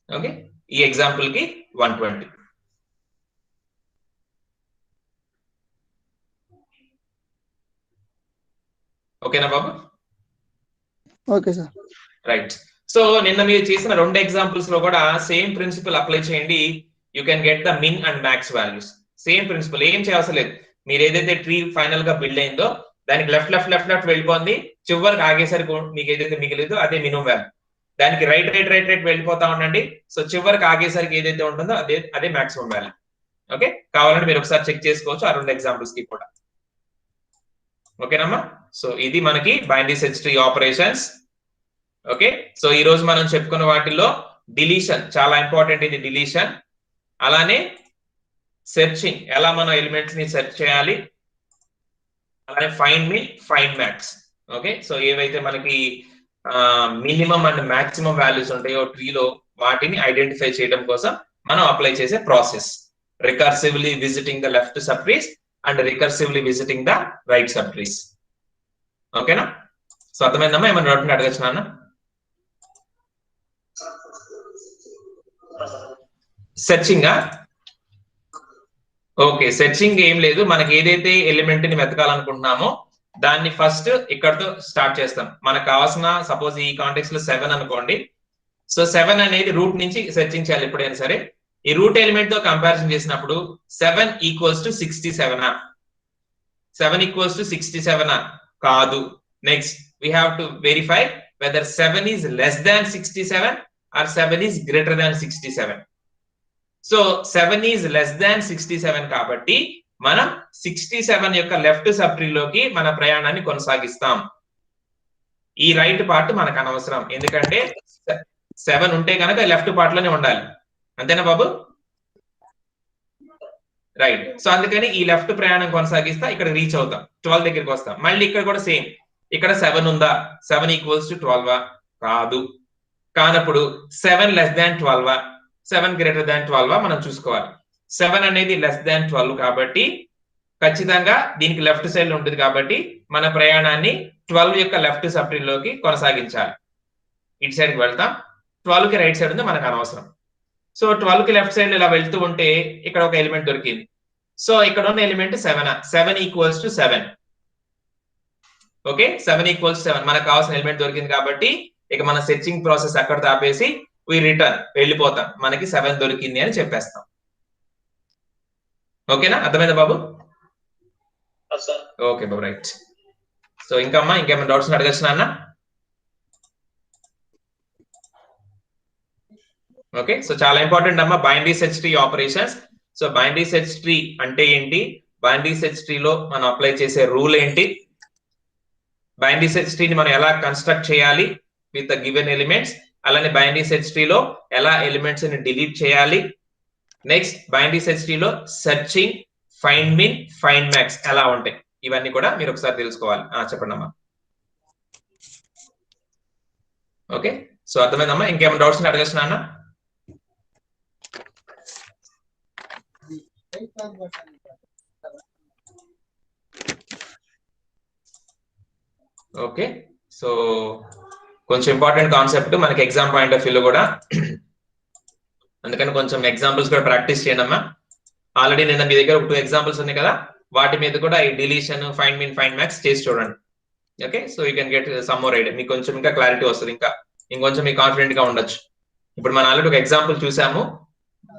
Okay, ఈ ఎగ్జాంపుల్ కి 120. ఓకేనా బాబు? Okay sir. రైట్, సో నిన్న మీరు చేసిన రెండు ఎగ్జాంపుల్స్ లో కూడా సేమ్ ప్రిన్సిపల్ అప్లై చేయండి, you can get the min and max values. Same principle, ఏం చేయాల్సిన లేదు. మీరు ఏదైతే ట్రీ ఫైనల్ గా బిల్డ్ అయిందో దానికి లెఫ్ట్ లెఫ్ట్ లెఫ్ట్ లెఫ్ట్ వెళ్ళిపోయింది, చివరికి ఆగేసరికి మీకు ఏదైతే మిగిలిందో అదే మినిమం వాల్యూ. దానికి రైట్ రైట్ రైట్ రైట్ వెళ్ళిపోతా ఉండండి, సో చివరికి ఆగేసరికి ఏదైతే ఉంటుందో అదే మాక్సిమం వాల్యూ. ఓకే, కావాలంటే మీరు ఒకసారి చెక్ చేసుకోవచ్చు ఆ రెండు ఎగ్జాంపుల్స్ కి కూడా. ఓకేనమ్మా, సో ఇది మనకి binary search tree operations. Okay, so ఈ రోజు మనం చెప్పుకున్న వాటిల్లో డిలీషన్ చాలా ఇంపార్టెంట్. ఇది డిలీషన్, అలానే సెర్చింగ్, ఎలా మనం ఎలిమెంట్స్ ని సెర్చ్ చేయాలి, అలానే find mean, find max. Okay, so ఏవైతే మనకి మినిమం అండ్ మాక్సిమం వాల్యూస్ ఉంటాయో ట్రీలో వాటిని ఐడెంటిఫై చేయడం కోసం మనం అప్లై చేసే process. Recursively visiting the left sub trees and recursively visiting the right sub trees. ఓకేనా, సో అర్థమైందమ్మా? ఏమైనా డౌట్ అడగచ్చు నాన్న? సెర్చింగ్ ఓకే, సెర్చింగ్ ఏం లేదు. మనకి ఏదైతే ఎలిమెంట్ ని వెతకాలనుకుంటున్నామో దాన్ని ఫస్ట్ ఇక్కడతో స్టార్ట్ చేస్తాం. మనకు కావాల్సిన సపోజ్ ఈ కాంటెక్స్ట్ లో 7 అనుకోండి. సో 7 అనేది రూట్ నుంచి సెర్చింగ్ చేయాలి ఎప్పుడైనా సరే. ఈ రూట్ ఎలిమెంట్ తో కంపారిజన్ చేసినప్పుడు 7 ఈక్వల్స్ టు 67 7 ఈక్వల్స్ టు 67 కాదు. Next we have to verify whether 7 is less than 67 or 7 is greater than 67. So 7 is less than 67 కాబట్టి మనం 67 యొక్క లెఫ్ట్ సబ్ ట్రీ లోకి మన ప్రయాణాన్ని కొనసాగిస్తాం. ఈ రైట్ పార్ట్ మనకు అనవసరం, ఎందుకంటే 7 ఉంటే కనుక లెఫ్ట్ పార్ట్ లోనే ఉండాలి. అంతేనా బాబు? రైట్. సో అందుకని ఈ లెఫ్ట్ ప్రయాణం కొనసాగిస్తా ఇక్కడ రీచ్ అవుతాం, 12 దగ్గరికి వస్తాం. మళ్ళీ ఇక్కడ కూడా సేమ్, ఇక్కడ 7 ఉందా? 7 ఈక్వల్స్ టు 12 కాదు. కానప్పుడు 7 లెస్ దాన్ 12 7 గ్రేటర్ దాన్ 12 మనం చూసుకోవాలి. 7 అనేది లెస్ దాన్ 12 కాబట్టి ఖచ్చితంగా దీనికి లెఫ్ట్ సైడ్ లో ఉంటుంది కాబట్టి మన ప్రయాణాన్ని 12 యొక్క లెఫ్ట్ సబ్ ట్రీ లోకి కొనసాగించాలి. ఇటు సైడ్కి వెళ్తాం. 12 కి రైట్ సైడ్ ఉంది, మనకు అనవసరం. సో 12 కి లెఫ్ట్ సైడ్ ఇలా వెళ్తూ ఉంటే ఇక్కడ ఒక ఎలిమెంట్ దొరికింది. సో ఇక్కడ ఉన్న element 7 equals to 7. Okay, 7 equals 7 మనకు కావాల్సిన ఎలిమెంట్ దొరికింది కాబట్టి ఇక మన సెర్చింగ్ ప్రాసెస్ అక్కడ ఆపేసి వి రిటర్న్ వెళ్ళిపోతాం. మనకి 7 దొరికింది అని చెప్పేస్తాం. ఓకేనా? అర్థమైందా బాబు? ఓకే బాబు, రైట్. సో ఇంకా అమ్మా ఇంకేమైనా డౌట్స్ అడగచ్చు నాన్న? ఓకే, సో చాలా ఇంపార్టెంట్ అమ్మా binary search tree operations. So binary search tree అంటే ఏంటి, బైనరీ సెర్చ్ ట్రీలో మనం అప్లై చేసే రూల్ ఏంటి, బైనరీ సెర్చ్ ట్రీని మనం ఎలా కన్స్ట్రక్ట్ చేయాలి విత్ ద గివెన్ ఎలిమెంట్స్, అలానే బైనరీ సెర్చ్ ట్రీలో ఎలా ఎలిమెంట్స్ ని డిలీట్ చేయాలి, నెక్స్ట్ బైనరీ సెర్చ్ ట్రీలో searching, find min, find max ఎలా ఉంటాయి, ఇవన్నీ కూడా మీరు ఒకసారి తెలుసుకోవాలి. చెప్పండి అమ్మా. ఓకే, సో అర్థమైందమ్మా? ఇంకేమైనా డౌట్స్ అడగచ్చు నాన్న? ఓకే, సో కొంచెం ఇంపార్టెంట్ కాన్సెప్ట్ మనకి ఎగ్జామ్ పాయింట్ ఆఫ్ వ్యూలో కూడా, అందుకని కొంచెం ఎగ్జాంపుల్స్ కూడా ప్రాక్టీస్ చేయండి అమ్మా. ఆల్రెడీ నిన్న మీ దగ్గర 2 ఎగ్జాంపుల్స్ ఉన్నాయి కదా, వాటి మీద కూడా ఈ deletion, find min, find max చేసి చూడండి. Okay, so you can get some more idea. మీకు కొంచెం ఇంకా క్లారిటీ వస్తుంది, ఇంకొంచెం మీకు కాన్ఫిడెంట్ గా ఉండొచ్చు. ఇప్పుడు మనం ఆల్రెడీ ఒక ఎగ్జాంపుల్ చూసాము,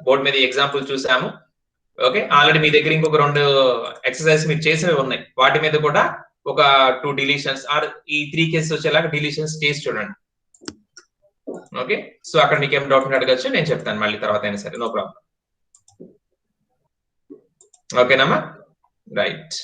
బోర్డు మీద ఎగ్జాంపుల్ చూసాము. ఓకే, ఆల్రెడీ మీ దగ్గర ఇంకొక 2 ఎక్సర్సైజ్ మీరు చేసినవి ఉన్నాయి, వాటి మీద కూడా ఒక 2 డిలీషన్స్ ఆర్ ఈ 3 కేసెస్ వచ్చేలాగా డిలీషన్స్ చేసి చూడండి. ఓకే, సో అక్కడ మీకు ఏం డౌట్ అడగచ్చు, నేను చెప్తాను మళ్ళీ తర్వాత అయినా సరే, నో ప్రాబ్లం. ఓకేనమ్మా? రైట్.